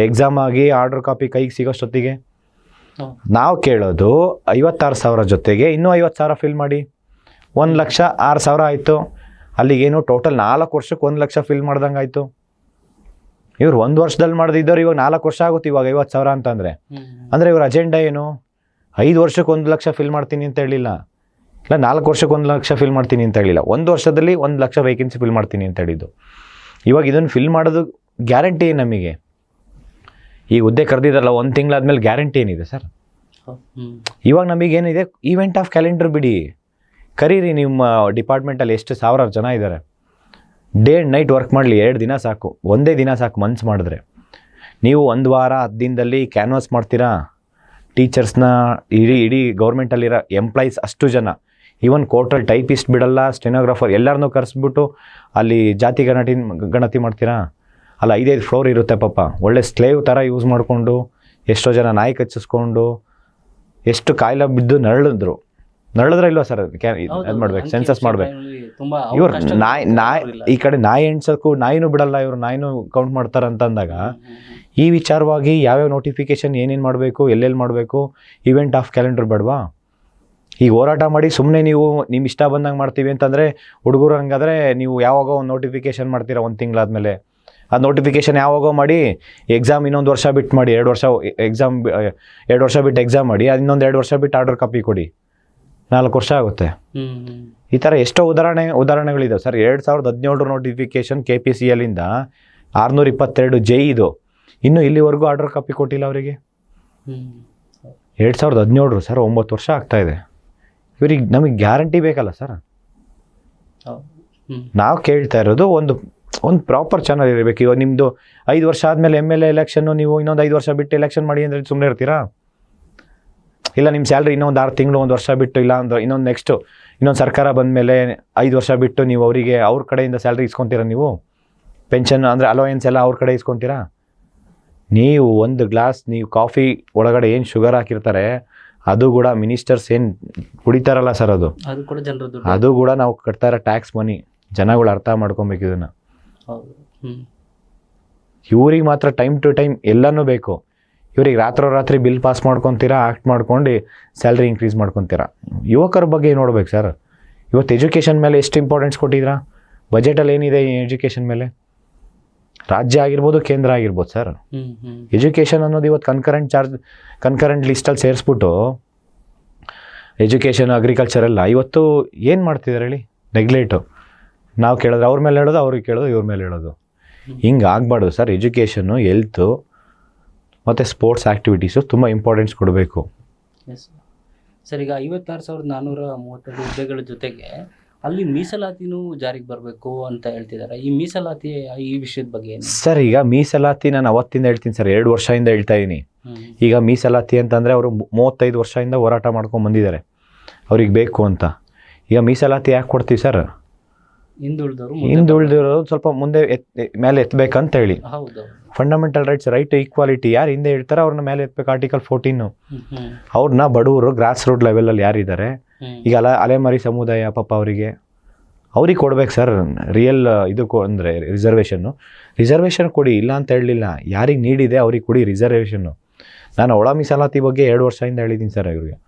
ಎಕ್ಸಾಮ್ ಆಗಿ ಆರ್ಡರ್ ಕಾಪಿ ಕೈಗೆ ಸಿಗೋಷ್ಟೊತ್ತಿಗೆ. ನಾವು ಕೇಳೋದು 56,000 ಜೊತೆಗೆ ಇನ್ನೂ 50,000 ಫಿಲ್ ಮಾಡಿ. 1,06,000 ಆಯಿತು. ಅಲ್ಲಿಗೇನು ಟೋಟಲ್ 4 ವರ್ಷಕ್ಕೆ 1 ಲಕ್ಷ ಫಿಲ್ ಮಾಡ್ದಂಗೆ ಆಯಿತು. ಇವ್ರು 1 ವರ್ಷದಲ್ಲಿ ಮಾಡಿದ್ದವ್ರು ಇವಾಗ 4 ವರ್ಷ ಆಗುತ್ತೆ. ಇವಾಗ 50,000 ಅಂತಂದರೆ ಅಂದರೆ ಇವ್ರ ಅಜೆಂಡಾ ಏನು? 5 ವರ್ಷಕ್ಕೆ 1 ಲಕ್ಷ ಫಿಲ್ ಮಾಡ್ತೀನಿ ಅಂತ ಹೇಳಿಲ್ಲ, ಇಲ್ಲ 4 ವರ್ಷಕ್ಕೆ 1 ಲಕ್ಷ ಫಿಲ್ ಮಾಡ್ತೀನಿ ಅಂತ ಹೇಳಿಲ್ಲ. 1 ವರ್ಷದಲ್ಲಿ 1 ಲಕ್ಷ ವೇಕೆನ್ಸಿ ಫಿಲ್ ಮಾಡ್ತೀನಿ ಅಂತ ಹೇಳಿದ್ದು. ಇವಾಗ ಇದನ್ನು ಫಿಲ್ ಮಾಡೋದು ಗ್ಯಾರಂಟಿ ನಮಗೆ. ಈ ಹುದ್ದೆ ಕರೆದಿದ್ದಾರಲ್ಲ 1 ತಿಂಗಳಾದ್ಮೇಲೆ ಗ್ಯಾರಂಟಿ ಏನಿದೆ ಸರ್? ಇವಾಗ ನಮಗೇನಿದೆ, ಈವೆಂಟ್ ಆಫ್ ಕ್ಯಾಲೆಂಡರ್ ಬಿಡಿ, ಕರೀರಿ. ನಿಮ್ಮ ಡಿಪಾರ್ಟ್ಮೆಂಟಲ್ಲಿ ಎಷ್ಟು 1000 ಜನ ಇದ್ದಾರೆ, ಡೇ ಆ್ಯಂಡ್ ನೈಟ್ ವರ್ಕ್ ಮಾಡಲಿ. 2 ದಿನ ಸಾಕು, ಒಂದೇ ದಿನ ಸಾಕು ಮನ್ಸು ಮಾಡಿದ್ರೆ. ನೀವು 1 ವಾರ 10 ದಿನದಲ್ಲಿ ಕ್ಯಾನ್ವಾಸ್ ಮಾಡ್ತೀರಾ ಟೀಚರ್ಸ್ನ, ಇಡೀ ಗೌರ್ಮೆಂಟಲ್ಲಿರೋ ಎಂಪ್ಲಾಯೀಸ್ ಅಷ್ಟು ಜನ. ಈವನ್ ಕೋರ್ಟಲ್ಲಿ ಟೈಪಿಸ್ಟ್ ಬಿಡಲ್ಲ, ಸ್ಟೆನೋಗ್ರಾಫರ್ ಎಲ್ಲರನ್ನೂ ಕರೆಸ್ಬಿಟ್ಟು ಅಲ್ಲಿ ಜಾತಿ ಗಣತಿ ಮಾಡ್ತೀರಾ? ಅಲ್ಲ 5 ಫ್ಲೋರ್ ಇರುತ್ತೆ ಪಾಪ, ಒಳ್ಳೆ ಸ್ಲೇವ್ ಥರ ಯೂಸ್ ಮಾಡಿಕೊಂಡು ಎಷ್ಟೋ ಜನ ನಾಯಿ ಕಚ್ಚಿಸ್ಕೊಂಡು ಎಷ್ಟು ಕಾಯಿಲೆ ಬಿದ್ದು ನರಳಿದ್ರೆ ಇಲ್ವಾ ಸರ್? ಅದು ಮಾಡ್ಬೇಕು, ಸೆನ್ಸಸ್ ಮಾಡ್ಬೇಕು. ಇವ್ರು ನಾಯಿ ಈ ಕಡೆ ನಾಯಿ ಎಣ್ಸೋಕ್ಕೂ ನಾಯಿನೂ ಬಿಡಲ್ಲ, ಇವರು ನಾಯಿನೂ ಕೌಂಟ್ ಮಾಡ್ತಾರೆ ಅಂತಂದಾಗ ಈ ವಿಚಾರವಾಗಿ ಯಾವ್ಯಾವ ನೋಟಿಫಿಕೇಷನ್ ಏನೇನು ಮಾಡಬೇಕು, ಎಲ್ಲೆಲ್ಲಿ ಮಾಡಬೇಕು, ಈವೆಂಟ್ ಆಫ್ ಕ್ಯಾಲೆಂಡರ್ ಬೇಡವಾ? ಈಗ ಹೋರಾಟ ಮಾಡಿ ಸುಮ್ಮನೆ ನೀವು ನಿಮ್ಮ ಇಷ್ಟ ಬಂದಂಗೆ ಮಾಡ್ತೀವಿ ಅಂತಂದರೆ ಹುಡುಗರು ಹಂಗಾದರೆ ನೀವು ಯಾವಾಗ ಒಂದು ನೋಟಿಫಿಕೇಷನ್ ಮಾಡ್ತೀರಾ 1 ತಿಂಗಳಾದಮೇಲೆ? ಅದು ನೋಟಿಫಿಕೇಷನ್ ಯಾವಾಗೋ ಮಾಡಿ, ಎಕ್ಸಾಮ್ ಇನ್ನೊಂದು ವರ್ಷ ಬಿಟ್ಟು ಮಾಡಿ, 2 ವರ್ಷ ಎಕ್ಸಾಮ್ 2 ವರ್ಷ ಬಿಟ್ಟು ಎಕ್ಸಾಮ್ ಮಾಡಿ, ಅದು ಇನ್ನೊಂದು 2 ವರ್ಷ ಬಿಟ್ಟು ಆರ್ಡರ್ ಕಾಪಿ ಕೊಡಿ, 4 ವರ್ಷ ಆಗುತ್ತೆ. ಈ ಥರ ಎಷ್ಟೋ ಉದಾಹರಣೆಗಳಿದಾವೆ ಸರ್. 2017 ನೋಟಿಫಿಕೇಷನ್ KPCLಯಿಂದ 622 JE ಇನ್ನೂ ಇಲ್ಲಿವರೆಗೂ ಆರ್ಡರ್ ಕಾಪಿ ಕೊಟ್ಟಿಲ್ಲ ಅವರಿಗೆ. 2017 ಸರ್, 9 ವರ್ಷ ಆಗ್ತಾಯಿದೆ. ಇವ್ರಿಗೆ ನಮಗೆ ಗ್ಯಾರಂಟಿ ಬೇಕಲ್ಲ ಸರ್? ನಾವು ಕೇಳ್ತಾ ಇರೋದು ಒಂದು ಪ್ರಾಪರ್ ಚಾನಲ್ ಇರಬೇಕು. ಇವಾಗ ನಿಮ್ಮದು 5 ವರ್ಷ ಆದಮೇಲೆ MLA ಎಲೆಕ್ಷನ್ನು, ನೀವು ಇನ್ನೊಂದು 5 ವರ್ಷ ಬಿಟ್ಟು ಎಲೆಕ್ಷನ್ ಮಾಡಿ ಅಂದರೆ ಸುಮ್ಮನೆ ಇರ್ತೀರಾ? ಇಲ್ಲ ನಿಮ್ಮ ಸ್ಯಾಲ್ರಿ ಇನ್ನೊಂದು 6 ತಿಂಗಳು 1 ವರ್ಷ ಬಿಟ್ಟು, ಇಲ್ಲ ಅಂದ್ರೆ ಇನ್ನೊಂದು ಸರ್ಕಾರ ಬಂದಮೇಲೆ 5 ವರ್ಷ ಬಿಟ್ಟು ನೀವು ಅವರಿಗೆ ಅವ್ರ ಕಡೆಯಿಂದ ಸ್ಯಾಲ್ರಿ ಇಸ್ಕೊತೀರಾ? ನೀವು ಪೆನ್ಷನ್ ಅಂದರೆ ಅಲೋಯನ್ಸ್ ಎಲ್ಲ ಅವ್ರ ಕಡೆ ಇಸ್ಕೊತೀರಾ? ನೀವು ಒಂದು ಗ್ಲಾಸ್ ನೀವು ಕಾಫಿ ಒಳಗಡೆ ಏನು ಶುಗರ್ ಹಾಕಿರ್ತಾರೆ ಅದು ಕೂಡ ಮಿನಿಸ್ಟರ್ಸ್ ಏನು ಕುಡಿತಾರಲ್ಲ ಸರ್, ಅದು ಕೂಡ ನಾವು ಕಟ್ತಾ ಇರೋ ಟ್ಯಾಕ್ಸ್ ಮನಿ. ಜನಗಳು ಅರ್ಥ ಮಾಡ್ಕೊಬೇಕು ಇದನ್ನು. ಇವ್ರಿಗೆ ಮಾತ್ರ ಟೈಮ್ ಟು ಟೈಮ್ ಎಲ್ಲನೂ ಬೇಕು. ಇವ್ರಿಗೆ ರಾತ್ರಿ ಬಿಲ್ ಪಾಸ್ ಮಾಡ್ಕೊತೀರಾ, ಆ್ಯಕ್ಟ್ ಮಾಡ್ಕೊಂಡು ಸ್ಯಾಲ್ರಿ ಇನ್ಕ್ರೀಸ್ ಮಾಡ್ಕೊತೀರಾ. ಯುವಕರ ಬಗ್ಗೆ ನೋಡ್ಬೇಕು ಸರ್. ಇವತ್ತು ಎಜುಕೇಷನ್ ಮೇಲೆ ಎಷ್ಟು ಇಂಪಾರ್ಟೆನ್ಸ್ ಕೊಟ್ಟಿದ್ದೀರಾ? ಬಜೆಟಲ್ಲಿ ಏನಿದೆ ಎಜುಕೇಷನ್ ಮೇಲೆ? ರಾಜ್ಯ ಆಗಿರ್ಬೋದು, ಕೇಂದ್ರ ಆಗಿರ್ಬೋದು ಸರ್. ಎಜುಕೇಷನ್ ಅನ್ನೋದು ಇವತ್ತು ಕನ್ಕರೆಂಟ್ ಲಿಸ್ಟಲ್ಲಿ ಸೇರಿಸ್ಬಿಟ್ಟು ಎಜುಕೇಷನ್, ಅಗ್ರಿಕಲ್ಚರ್ ಎಲ್ಲ ಇವತ್ತು ಏನು ಮಾಡ್ತಿದ್ದಾರೆ ಹೇಳಿ? ನೆಗ್ಲೆಕ್ಟು. ನಾವು ಕೇಳಿದ್ರೆ ಅವ್ರ ಮೇಲೆ ಹೇಳೋದು, ಅವ್ರಿಗೆ ಕೇಳೋದು, ಇವ್ರ ಮೇಲೆ ಹೇಳೋದು. ಹಿಂಗೆ ಆಗಬಾರ್ದು ಸರ್. ಎಜುಕೇಷನ್ನು, ಹೆಲ್ತು ಮತ್ತು ಸ್ಪೋರ್ಟ್ಸ್ ಆ್ಯಕ್ಟಿವಿಟೀಸು ತುಂಬ ಇಂಪಾರ್ಟೆನ್ಸ್ ಕೊಡಬೇಕು. ಸರ್, ಈಗ 56,432 ಹುದ್ದೆಗಳ ಜೊತೆಗೆ ಅಲ್ಲಿ ಮೀಸಲಾತಿನೂ ಜಾರಿಗೆ ಬರಬೇಕು ಅಂತ ಹೇಳ್ತಿದ್ದಾರೆ. ಈ ಮೀಸಲಾತಿ ಈ ವಿಷಯದ ಬಗ್ಗೆ ಏನು? ಸರ್, ಈಗ ಮೀಸಲಾತಿ ನಾನು ಅವತ್ತಿಂದ ಹೇಳ್ತೀನಿ ಸರ್, 2 ವರ್ಷದಿಂದ ಹೇಳ್ತಾ ಇದ್ದೀನಿ. ಈಗ ಮೀಸಲಾತಿ ಅಂತಂದರೆ ಅವರು 35 ವರ್ಷದಿಂದ ಹೋರಾಟ ಮಾಡ್ಕೊಂಡು ಬಂದಿದ್ದಾರೆ ಅವ್ರಿಗೆ ಬೇಕು ಅಂತ. ಈಗ ಮೀಸಲಾತಿ ಯಾಕೆ ಕೊಡ್ತೀವಿ ಸರ್? ಹಿಂದುಳಿದಿರೋದು ಸ್ವಲ್ಪ ಮುಂದೆ ಮೇಲೆ ಎತ್ತಬೇಕಂತ ಹೇಳಿ. Fundamental rights, right to equality ಯಾರು ಹಿಂದೆ ಹೇಳ್ತಾರೆ ಅವ್ರನ್ನ ಮೇಲೆ ಎತ್ತಬೇಕು. ಆರ್ಟಿಕಲ್ 14 ಅವ್ರನ್ನ ಬಡವರು ಗ್ರಾಸ್ ರೂಟ್ ಲೆವೆಲಲ್ಲಿ ಯಾರಿದ್ದಾರೆ, ಈಗ ಅಲೆಮಾರಿ ಸಮುದಾಯ ಪಾಪ ಅವ್ರಿಗೆ ಕೊಡ್ಬೇಕು ಸರ್. ರಿಯಲ್ ಇದು ಅಂದರೆ ರಿಸರ್ವೇಷನ್ ಕೊಡಿ, ಇಲ್ಲ ಅಂತ ಹೇಳಲಿಲ್ಲ. ಯಾರಿಗೆ ನೀಡಿದೆ ಅವ್ರಿಗೆ ಕೊಡಿ ರಿಸರ್ವೇಷನ್ನು. ನಾನು ಒಳ ಮೀಸಲಾತಿ ಬಗ್ಗೆ 2 ವರ್ಷದಿಂದ ಹೇಳಿದ್ದೀನಿ ಸರ್ ಇವ್ರಿಗೆ.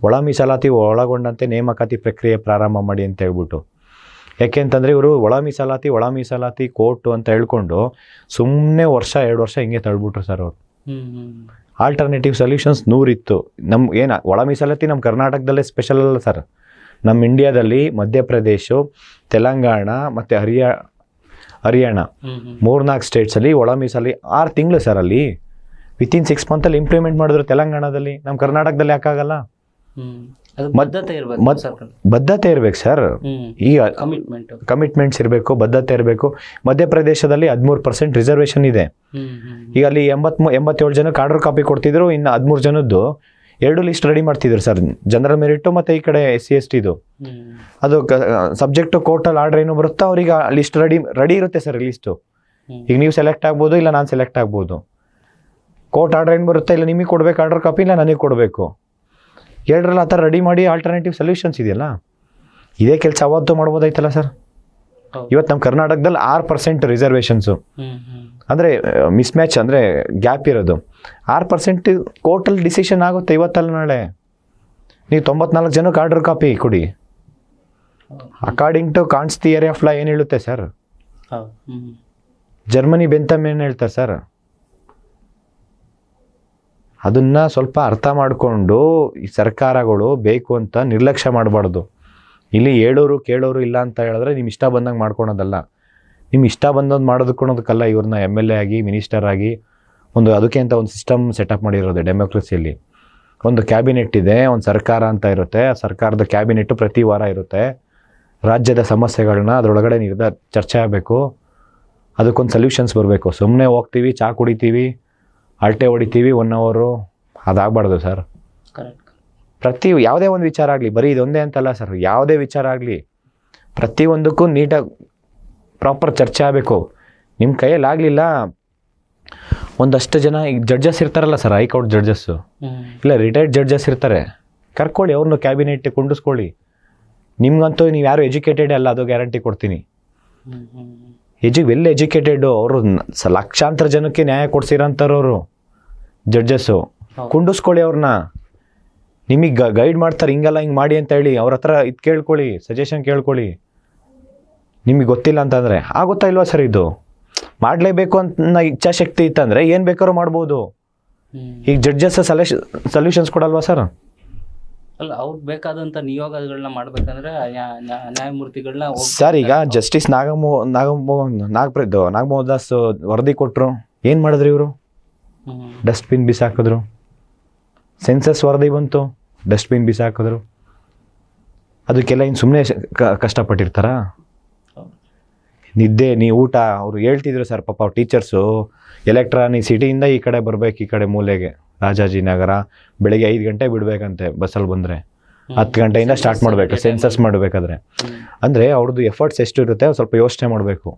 ಒಳ ಮೀಸಲಾತಿ ಒಳಗೊಂಡಂತೆ ನೇಮಕಾತಿ ಪ್ರಕ್ರಿಯೆ ಪ್ರಾರಂಭ ಮಾಡಿ ಅಂತ ಹೇಳ್ಬಿಟ್ಟು. ಯಾಕೆಂತಂದರೆ ಇವರು ಒಳ ಮೀಸಲಾತಿ ಕೋರ್ಟು ಅಂತ ಹೇಳ್ಕೊಂಡು ಸುಮ್ಮನೆ 2 ವರ್ಷ ಹಿಂಗೆ ತಳ್ಬಿಟ್ರು ಸರ್ ಅವರು. ಆಲ್ಟರ್ನೇಟಿವ್ ಸೊಲ್ಯೂಷನ್ಸ್ 100 ಇತ್ತು. ಏನು ಒಳ ಮೀಸಲಾತಿ ನಮ್ಮ ಕರ್ನಾಟಕದಲ್ಲೇ ಸ್ಪೆಷಲ್ ಅಲ್ಲ ಸರ್. ನಮ್ಮ ಇಂಡಿಯಾದಲ್ಲಿ ಮಧ್ಯಪ್ರದೇಶ, ತೆಲಂಗಾಣ ಮತ್ತು ಹರಿಯಾಣ 3-4 ಸ್ಟೇಟ್ಸಲ್ಲಿ ಒಳ ಮೀಸಲಿ 6 ತಿಂಗಳು ಸರ್. ಅಲ್ಲಿ ವಿತಿನ್ 6 ಮಂತಲ್ಲಿ ಇಂಪ್ಲಿಮೆಂಟ್ ಮಾಡಿದ್ರು ತೆಲಂಗಾಣದಲ್ಲಿ. ನಮ್ಮ ಕರ್ನಾಟಕದಲ್ಲಿ ಯಾಕಾಗಲ್ಲ? ಬದ್ಧತೆ ಇರ್ಬೇಕು ಸರ್. ಈಗ ಕಮಿಟ್ಮೆಂಟ್ಸ್ ಇರಬೇಕು, ಬದ್ಧತೆ ಇರಬೇಕು. ಮಧ್ಯಪ್ರದೇಶದಲ್ಲಿ 13% ರಿಸರ್ವೇಷನ್ ಇದೆ. ಈಗ ಅಲ್ಲಿ 87 ಜನಕ್ಕೆ ಆರ್ಡರ್ ಕಾಪಿ ಕೊಡ್ತಿದ್ರು. ಇನ್ನು 13 ಜನದ್ದು 2 ಲಿಸ್ಟ್ ರೆಡಿ ಮಾಡ್ತಿದ್ರು ಸರ್, ಜನರಲ್ ಮೆರಿಟ್ ಮತ್ತು ಈ ಕಡೆ SC/ST ಇದು. ಅದು ಸಬ್ಜೆಕ್ಟ್ ಕೋರ್ಟಲ್ಲಿ ಆರ್ಡರ್ ಏನು ಬರುತ್ತೋ ಅವ್ರಿಗೆ ಲಿಸ್ಟ್ ರೆಡಿ ಇರುತ್ತೆ ಸರ್ ಲಿಸ್ಟು. ಈಗ ನೀವು ಸೆಲೆಕ್ಟ್ ಆಗ್ಬೋದು, ಇಲ್ಲ ನಾನು ಸೆಲೆಕ್ಟ್ ಆಗ್ಬೋದು. ಕೋರ್ಟ್ ಆರ್ಡರ್ ಏನು ಬರುತ್ತೆ, ಇಲ್ಲ ನಿಮಗೆ ಕೊಡ್ಬೇಕು ಆರ್ಡರ್ ಕಾಪಿ, ಇಲ್ಲ ನನಗೆ ಕೊಡಬೇಕು. 2ರಲ್ಲಿ ಆ ಥರ ರೆಡಿ ಮಾಡಿ ಆಲ್ಟರ್ನೇಟಿವ್ ಸೊಲ್ಯೂಷನ್ಸ್ ಇದೆಯಲ್ಲ, ಇದೇ ಕೆಲಸ ಅವತ್ತು ಮಾಡ್ಬೋದಾಯ್ತಲ್ಲ ಸರ್. ಇವತ್ತು ನಮ್ಮ ಕರ್ನಾಟಕದಲ್ಲಿ 6% ರಿಸರ್ವೇಷನ್ಸು ಅಂದರೆ ಮಿಸ್ಮ್ಯಾಚ್, ಅಂದರೆ ಗ್ಯಾಪ್ ಇರೋದು 6%. ಕೋರ್ಟಲ್ಲಿ ಡಿಸಿಷನ್ ಆಗುತ್ತೆ ಇವತ್ತಲ್ಲ ನಾಳೆ. ನೀವು 94 ಜನಕ್ಕೆ ಆರ್ಡರ್ ಕಾಪಿ ಕೊಡಿ. According to Kant's theory of law ಏನು ಹೇಳುತ್ತೆ ಸರ್? ಜರ್ಮನಿ ಬೆಂತಮ್ ಏನು ಹೇಳ್ತಾರೆ ಸರ್? ಅದನ್ನು ಸ್ವಲ್ಪ ಅರ್ಥ ಮಾಡಿಕೊಂಡು ಈ ಸರ್ಕಾರಗಳು ಬೇಕು ಅಂತ ನಿರ್ಲಕ್ಷ್ಯ ಮಾಡಬಾರ್ದು. ಇಲ್ಲಿ ಹೇಳೋರು ಕೇಳೋರು ಇಲ್ಲ ಅಂತ ಹೇಳಿದ್ರೆ ನಿಮ್ಮ ಇಷ್ಟ ಬಂದಂಗೆ ಮಾಡ್ಕೊಳೋದಲ್ಲ. ನಿಮ್ಮ ಇಷ್ಟ ಬಂದದ್ದು ಮಾಡೋದಕ್ಕೊಳೋದಕ್ಕಲ್ಲ ಇವ್ರನ್ನ MLA ಆಗಿ ಮಿನಿಸ್ಟರ್ ಆಗಿ ಅದಕ್ಕೆ ಅಂತ ಒಂದು ಸಿಸ್ಟಮ್ ಸೆಟಪ್ ಮಾಡಿರೋದು ಡೆಮೋಕ್ರಸಿಯಲ್ಲಿ. ಒಂದು ಕ್ಯಾಬಿನೆಟ್ ಇದೆ, ಒಂದು ಸರ್ಕಾರ ಅಂತ ಇರುತ್ತೆ. ಆ ಸರ್ಕಾರದ ಕ್ಯಾಬಿನೆಟ್ಟು ಪ್ರತಿ ವಾರ ಇರುತ್ತೆ. ರಾಜ್ಯದ ಸಮಸ್ಯೆಗಳನ್ನ ಅದರೊಳಗಡೆ ಚರ್ಚೆ ಆಗಬೇಕು, ಅದಕ್ಕೊಂದು ಸೊಲ್ಯೂಷನ್ಸ್ ಬರಬೇಕು. ಸುಮ್ಮನೆ ಹೋಗ್ತೀವಿ, ಚಹಾ ಕುಡಿತೀವಿ, ಅಲ್ಟೆ ಹೊಡಿತೀವಿ 1 ಅವರು, ಅದಾಗಬಾರ್ದು ಸರ್. ಯಾವುದೇ ಒಂದು ವಿಚಾರ ಆಗಲಿ, ಬರೀ ಇದೊಂದೇ ಅಂತಲ್ಲ ಸರ್, ಯಾವುದೇ ವಿಚಾರ ಆಗಲಿ ಪ್ರತಿಯೊಂದಕ್ಕೂ ನೀಟಾಗಿ ಪ್ರಾಪರ್ ಚರ್ಚೆ ಆಗಬೇಕು. ನಿಮ್ಮ ಕೈಯಲ್ಲಿ ಆಗಲಿಲ್ಲ, ಒಂದಷ್ಟು ಜನ ಈಗ ಜಡ್ಜಸ್ ಇರ್ತಾರಲ್ಲ ಸರ್, ಹೈಕೋರ್ಟ್ ಜಡ್ಜಸ್ಸು, ಇಲ್ಲ ರಿಟೈರ್ಡ್ ಜಡ್ಜಸ್ ಇರ್ತಾರೆ, ಕರ್ಕೊಳ್ಳಿ ಅವ್ರನ್ನ ಕ್ಯಾಬಿನೆಟ್ ಕೊಂಡಿಸ್ಕೊಳ್ಳಿ. ನಿಮ್ಗಂತೂ ನೀವು ಯಾರು ಎಜುಕೇಟೆಡ್ ಅಲ್ಲ, ಅದು ಗ್ಯಾರಂಟಿ ಕೊಡ್ತೀನಿ. ವೆಲ್ ಎಜುಕೇಟೆಡು ಅವರು ಲಕ್ಷಾಂತರ ಜನಕ್ಕೆ ನ್ಯಾಯ ಕೊಡ್ಸಿರೋಂಥವ್ರವರು ಜಡ್ಜಸ್ಸು. ಕುಂಡಿಸ್ಕೊಳ್ಳಿ ಅವ್ರನ್ನ, ನಿಮಗೆ ಗೈಡ್ ಮಾಡ್ತಾರೆ, ಹಿಂಗಲ್ಲ ಹಿಂಗೆ ಮಾಡಿ ಅಂತ ಹೇಳಿ ಅವ್ರ ಹತ್ರ ಇದು ಕೇಳ್ಕೊಳ್ಳಿ, ಸಜೆಷನ್ ಕೇಳ್ಕೊಳ್ಳಿ. ನಿಮಗೆ ಗೊತ್ತಿಲ್ಲ ಅಂತಂದರೆ ಆಗುತ್ತಾ ಇಲ್ವಾ ಸರ್? ಇದು ಮಾಡಲೇಬೇಕು ಅಂತ ಇಚ್ಛಾಶಕ್ತಿ ಇತ್ತಂದರೆ ಏನು ಬೇಕಾದ್ರೂ ಮಾಡ್ಬೋದು. ಈಗ ಜಡ್ಜಸ್ ಸೊಲ್ಯೂಷನ್ಸ್ ಕೊಡಲ್ವಾ ಸರ್? ಅಲ್ಲ, ಅವ್ರಿಗೆ ಬೇಕಾದಂಥ ನಿಯೋಗಗಳನ್ನ ಮಾಡ್ಬೇಕಂದ್ರೆ ನ್ಯಾಯಮೂರ್ತಿಗಳನ್ನ ಸರ್. ಈಗ ಜಸ್ಟಿಸ್ ನಾಗಮೋಹನ್ ದಾಸ್ ವರದಿ ಕೊಟ್ಟರು, ಏನು ಮಾಡಿದ್ರು ಇವರು? ಡಸ್ಟ್ಬಿನ್ ಬಿಸಾಕಿದ್ರು. ಸೆನ್ಸಸ್ ವರದಿ ಬಂತು, ಡಸ್ಟ್ಬಿನ್ ಬಿಸಾಕಿದ್ರು. ಅದಕ್ಕೆಲ್ಲ ಇನ್ನು ಸುಮ್ಮನೆ ಕಷ್ಟಪಟ್ಟಿರ್ತಾರ? ನಿದ್ದೆ, ಊಟ ಅವ್ರು ಹೇಳ್ತಿದ್ರು ಸರ್. ಪಾಪ ಟೀಚರ್ಸು ಎಲೆಕ್ಟ್ರಾನಿಕ್ ಸಿಟಿಯಿಂದ ಈ ಕಡೆ ಬರಬೇಕು, ಈ ಕಡೆ ಮೂಲೆಗೆ ರಾಜಾಜಿನಗರ, ಬೆಳಗ್ಗೆ 5 ಗಂಟೆ ಬಿಡಬೇಕಂತೆ ಬಸ್ಸಲ್ಲಿ ಬಂದರೆ. 10 ಗಂಟೆಯಿಂದ ಸ್ಟಾರ್ಟ್ ಮಾಡಬೇಕು ಸೆನ್ಸಸ್ ಮಾಡಬೇಕಾದ್ರೆ. ಅಂದರೆ ಅವ್ರದ್ದು ಎಫರ್ಟ್ಸ್ ಎಷ್ಟು ಇರುತ್ತೆ ಸ್ವಲ್ಪ ಯೋಚನೆ ಮಾಡಬೇಕು.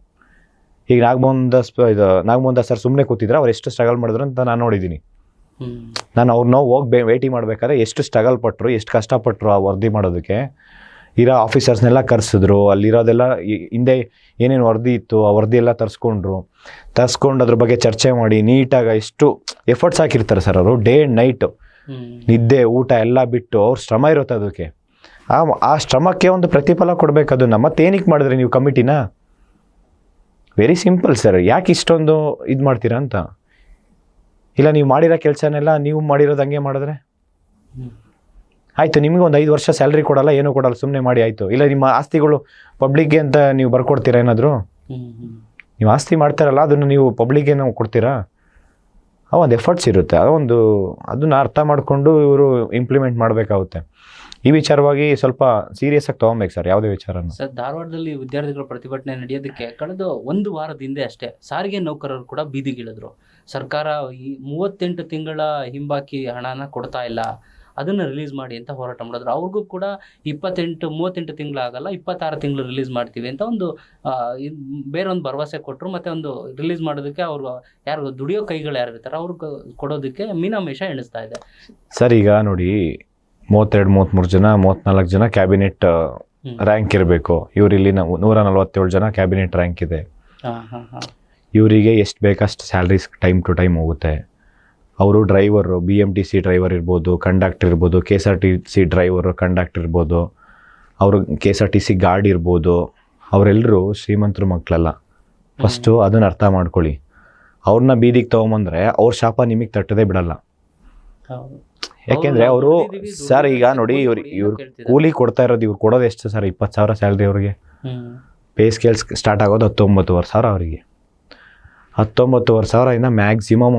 ಈಗ ನಾಗಮೋಹನ್ ದಾಸ್ ಸರ್ ಸುಮ್ಮನೆ ಕೂತಿದ್ರೆ ಅವ್ರು ಎಷ್ಟು ಸ್ಟ್ರಗಲ್ ಮಾಡಿದ್ರು ಅಂತ ನಾನು ನೋಡಿದ್ದೀನಿ. ನಾನು ಅವ್ರನ್ನ ಹೋಗಿ ಭೇಟಿ ಮಾಡಬೇಕಾದ್ರೆ ಎಷ್ಟು ಸ್ಟ್ರಗಲ್ ಪಟ್ಟರು, ಎಷ್ಟು ಕಷ್ಟಪಟ್ಟರು ಆ ವರದಿ ಮಾಡೋದಕ್ಕೆ. ಇರೋ ಆಫೀಸರ್ಸ್ನೆಲ್ಲ ಕರೆಸಿದ್ರು, ಅಲ್ಲಿರೋದೆಲ್ಲ ಹಿಂದೆ ಏನೇನು ವರದಿ ಇತ್ತು ಆ ವರದಿ ಎಲ್ಲ ತರಿಸ್ಕೊಂಡು ಅದ್ರ ಬಗ್ಗೆ ಚರ್ಚೆ ಮಾಡಿ ನೀಟಾಗಿ ಎಷ್ಟು ಎಫರ್ಟ್ಸ್ ಹಾಕಿರ್ತಾರೆ ಸರ್ ಅವರು. ಡೇ ಆ್ಯಂಡ್ ನೈಟು, ನಿದ್ದೆ ಊಟ ಎಲ್ಲ ಬಿಟ್ಟು ಅವ್ರ ಶ್ರಮ ಇರುತ್ತೆ ಅದಕ್ಕೆ. ಆ ಶ್ರಮಕ್ಕೆ ಒಂದು ಪ್ರತಿಫಲ ಕೊಡಬೇಕು. ಅದನ್ನು ಮತ್ತೇನಕ್ಕೆ ಮಾಡಿದ್ರಿ ನೀವು ಕಮಿಟಿನ? Very simple sir. ಯಾಕೆ ಇಷ್ಟೊಂದು ಇದು ಮಾಡ್ತೀರಾ ಅಂತ. ಇಲ್ಲ ನೀವು ಮಾಡಿರೋ ಕೆಲಸನೆಲ್ಲ ನೀವು ಮಾಡಿರೋದು ಹಂಗೆ ಮಾಡಿದ್ರೆ ಆಯಿತು, ನಿಮಗೆ ಒಂದು 5 ವರ್ಷ ಸ್ಯಾಲ್ರಿ ಕೊಡಲ್ಲ, ಏನೂ ಕೊಡಲ್ಲ, ಸುಮ್ಮನೆ ಮಾಡಿ ಆಯಿತು. ಇಲ್ಲ ನಿಮ್ಮ ಆಸ್ತಿಗಳು ಪಬ್ಲಿಕ್ಗೆ ಅಂತ ನೀವು ಬರ್ಕೊಡ್ತೀರಾ ಏನಾದರೂ? ನೀವು ಆಸ್ತಿ ಮಾಡ್ತಾರಲ್ಲ ಅದನ್ನು ನೀವು ಪಬ್ಲಿಕ್ಗೆ ನಾವು ಕೊಡ್ತೀರಾ? ಒಂದು ಎಫರ್ಟ್ಸ್ ಇರುತ್ತೆ, ಅದನ್ನ ಅರ್ಥ ಮಾಡಿಕೊಂಡು ಇವರು ಇಂಪ್ಲಿಮೆಂಟ್ ಮಾಡಬೇಕಾಗುತ್ತೆ. ಈ ವಿಚಾರವಾಗಿ ಸ್ವಲ್ಪ ಸೀರಿಯಸ್ ಆಗಿ ತೊಗೊಬೇಕು ಸರ್ ಯಾವುದೇ ವಿಚಾರನ. ಸರ್, ಧಾರವಾಡದಲ್ಲಿ ವಿದ್ಯಾರ್ಥಿಗಳ ಪ್ರತಿಭಟನೆ ನಡೆಯೋದಕ್ಕೆ ಕಳೆದ 1 ವಾರದ ಹಿಂದೆ ಅಷ್ಟೇ ಸಾರಿಗೆ ನೌಕರರು ಕೂಡ ಬೀದಿಗಿಳಿದ್ರು. ಸರ್ಕಾರ ಈ 38 ತಿಂಗಳ ಹಿಂಬಾಕಿ ಹಣನ ಕೊಡ್ತಾ ಇಲ್ಲ, ಅದನ್ನು ರಿಲೀಸ್ ಮಾಡಿ ಅಂತ ಹೋರಾಟ ಮಾಡಿದ್ರು. ಅವ್ರಿಗೂ ಕೂಡ 38 ತಿಂಗಳಾಗಲ್ಲ, 26 ತಿಂಗಳು ರಿಲೀಸ್ ಮಾಡ್ತೀವಿ ಅಂತ ಬೇರೆ ಒಂದು ಭರವಸೆ ಕೊಟ್ಟರು. ಮತ್ತೆ ಒಂದು ರಿಲೀಸ್ ಮಾಡೋದಕ್ಕೆ ಅವ್ರು ಯಾರು ದುಡಿಯೋ ಕೈಗಳು ಯಾರು ಇರ್ತಾರೆ ಅವ್ರಿಗೆ ಕೊಡೋದಕ್ಕೆ ಮೀನಾಮೇಷ ಎಣಿಸ್ತಾ ಇದೆ. ಸರ್ ಈಗ ನೋಡಿ, 32-33 ಜನ 34 ಜನ ಕ್ಯಾಬಿನೆಟ್ ರ್ಯಾಂಕ್ ಇರಬೇಕು. ಇವರಿಲ್ಲಿ 147 ಜನ ಕ್ಯಾಬಿನೆಟ್ ರ್ಯಾಂಕ್ ಇದೆ. ಇವರಿಗೆ ಎಷ್ಟು ಬೇಕಷ್ಟು ಸ್ಯಾಲ್ರೀಸ್ ಟೈಮ್ ಟು ಟೈಮ್ ಹೋಗುತ್ತೆ. ಅವರು ಡ್ರೈವರು, BMTC ಡ್ರೈವರ್ ಇರ್ಬೋದು, ಕಂಡಕ್ಟರ್ ಇರ್ಬೋದು, KSRTC ಡ್ರೈವರು, ಕಂಡಕ್ಟರ್ ಇರ್ಬೋದು, ಅವರು KSRTC ಗಾರ್ಡ್ ಇರ್ಬೋದು, ಅವರೆಲ್ಲರೂ ಶ್ರೀಮಂತರು ಮಕ್ಕಳಲ್ಲ. ಫಸ್ಟು ಅದನ್ನು ಅರ್ಥ ಮಾಡ್ಕೊಳ್ಳಿ. ಅವ್ರನ್ನ ಬೀದಿಗೆ ತೊಗೊಂಬಂದ್ರೆ ಅವ್ರ ಶಾಪ ನಿಮಗೆ ತಟ್ಟದೇ ಬಿಡಲ್ಲ. ಯಾಕೆಂದರೆ ಅವರು ಸರ್ ಈಗ ನೋಡಿ, ಇವ್ರು ಕೂಲಿ ಕೊಡ್ತಾ ಇರೋದು, ಇವ್ರು ಕೊಡೋದು ಎಷ್ಟು ಸರ್? 20,000 ಸ್ಯಾಲ್ರಿ ಅವ್ರಿಗೆ. ಪೇ ಸ್ಕೇಲ್ ಸ್ಟಾರ್ಟ್ ಆಗೋದು 19,500 ಅವರಿಗೆ. 19,500 ಇಂದ ಮ್ಯಾಕ್ಸಿಮಮ್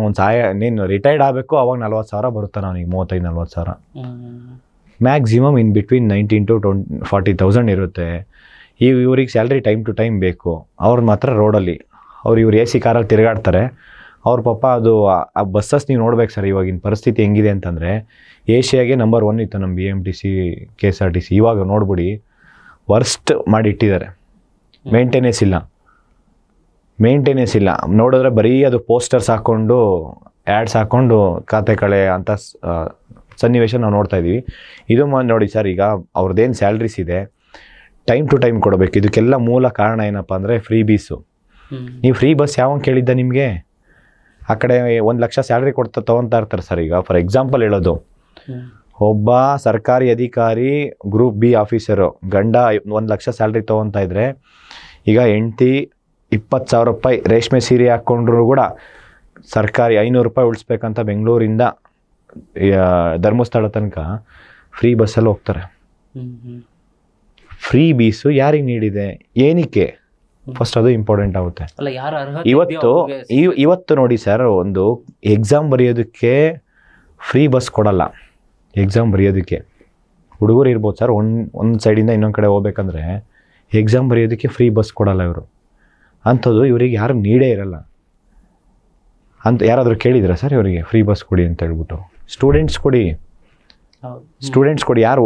ನೀನು ರಿಟೈರ್ಡ್ ಆಗಬೇಕು ಅವಾಗ 40,000 ಬರುತ್ತೆ ಅವನಿಗೆ, 35-40,000 ಮ್ಯಾಕ್ಸಿಮಮ್. ಇನ್ ಬಿಟ್ವೀನ್ 19,000 to 40,000 ಇರುತ್ತೆ. ಇವ್ರಿಗೆ ಸ್ಯಾಲ್ರಿ ಟೈಮ್ ಟು ಟೈಮ್ ಬೇಕು. ಅವ್ರು ಮಾತ್ರ ರೋಡಲ್ಲಿ ಇವ್ರು AC ಕಾರಲ್ಲಿ ತಿರುಗಾಡ್ತಾರೆ. ಅವ್ರ ಪಾಪ ಅದು ಆ ಬಸ್ಸಸ್ ನೀವು ನೋಡ್ಬೇಕು ಸರ್. ಇವಾಗಿನ ಪರಿಸ್ಥಿತಿ ಹೆಂಗಿದೆ ಅಂತಂದರೆ, ಏಷ್ಯಾಗೆ ನಂಬರ್ 1 ಇತ್ತು ನಮ್ಮ BMTC KSRTC. ಇವಾಗ ನೋಡ್ಬಿಡಿ ವರ್ಸ್ಟ್ ಮಾಡಿ ಇಟ್ಟಿದ್ದಾರೆ. ಮೇಂಟೆನೆನ್ಸ್ ಇಲ್ಲ. ನೋಡಿದ್ರೆ ಬರೀ ಅದು ಪೋಸ್ಟರ್ಸ್ ಹಾಕ್ಕೊಂಡು, ಆ್ಯಡ್ಸ್ ಹಾಕ್ಕೊಂಡು ಖಾತೆ ಕಳೆ ಅಂತ ಸನ್ನಿವೇಶ ನಾವು ನೋಡ್ತಾ ಇದ್ದೀವಿ. ಇದು ನೋಡಿ ಸರ್, ಈಗ ಅವ್ರದ್ದೇನು ಸ್ಯಾಲ್ರೀಸ್ ಇದೆ ಟೈಮ್ ಟು ಟೈಮ್ ಕೊಡಬೇಕು. ಇದಕ್ಕೆಲ್ಲ ಮೂಲ ಕಾರಣ ಏನಪ್ಪ ಅಂದರೆ ಫ್ರೀ ಬೀಸು. ನೀವು ಫ್ರೀ ಬಸ್ ಯಾವಾಗ ಕೇಳಿದ್ದ ನಿಮಗೆ? ಆ ಕಡೆ 1 ಲಕ್ಷ ಸ್ಯಾಲ್ರಿ ತೊಗೊತಾ ಇರ್ತಾರೆ ಸರ್. ಈಗ ಫಾರ್ ಎಕ್ಸಾಂಪಲ್ ಹೇಳೋದು, ಒಬ್ಬ ಸರ್ಕಾರಿ ಅಧಿಕಾರಿ ಗ್ರೂಪ್ B ಆಫೀಸರು ಗಂಡ 1 ಲಕ್ಷ ಸ್ಯಾಲ್ರಿ ತೊಗೊತಾ ಇದ್ರೆ, ಈಗ ಹೆಂಡ್ತಿ 20,000 ರೂಪಾಯಿ ರೇಷ್ಮೆ ಸೀರೆ ಹಾಕ್ಕೊಂಡ್ರು ಕೂಡ ಸರ್ಕಾರಿ 500 ರೂಪಾಯಿ ಉಳಿಸ್ಬೇಕಂತ ಬೆಂಗಳೂರಿಂದ ಧರ್ಮಸ್ಥಳ ತನಕ ಫ್ರೀ ಬಸ್ಸಲ್ಲಿ ಹೋಗ್ತಾರೆ. ಫ್ರೀ ಬೀಸು ಯಾರಿಗೆ ನೀಡಿದೆ, ಏನಕ್ಕೆ? ಫಸ್ಟ್ ಅದು ಇಂಪಾರ್ಟೆಂಟ್ ಆಗುತ್ತೆ. ಇವತ್ತು ನೋಡಿ ಸರ್, ಒಂದು ಎಕ್ಸಾಮ್ ಬರೆಯೋದಕ್ಕೆ ಫ್ರೀ ಬಸ್ ಕೊಡಲ್ಲ. ಎಕ್ಸಾಮ್ ಬರೆಯೋದಕ್ಕೆ ಹುಡುಗರು ಇರ್ಬೋದು ಸರ್, ಒಂದು ಸೈಡಿಂದ ಇನ್ನೊಂದು ಕಡೆ ಹೋಗ್ಬೇಕಂದ್ರೆ ಎಕ್ಸಾಮ್ ಬರೆಯೋದಕ್ಕೆ ಫ್ರೀ ಬಸ್ ಕೊಡಲ್ಲ ಇವರು. ಅಂಥದ್ದು ಇವರಿಗೆ ಯಾರು ನೀಡೇ ಇರಲ್ಲ ಅಂತ. ಯಾರಾದರೂ ಕೇಳಿದ್ರೆ ಸರ್ ಇವರಿಗೆ ಫ್ರೀ ಬಸ್ ಕೊಡಿ ಅಂತ ಹೇಳ್ಬಿಟ್ಟು? ಸ್ಟೂಡೆಂಟ್ಸ್ ಕೊಡಿ. ಯಾರು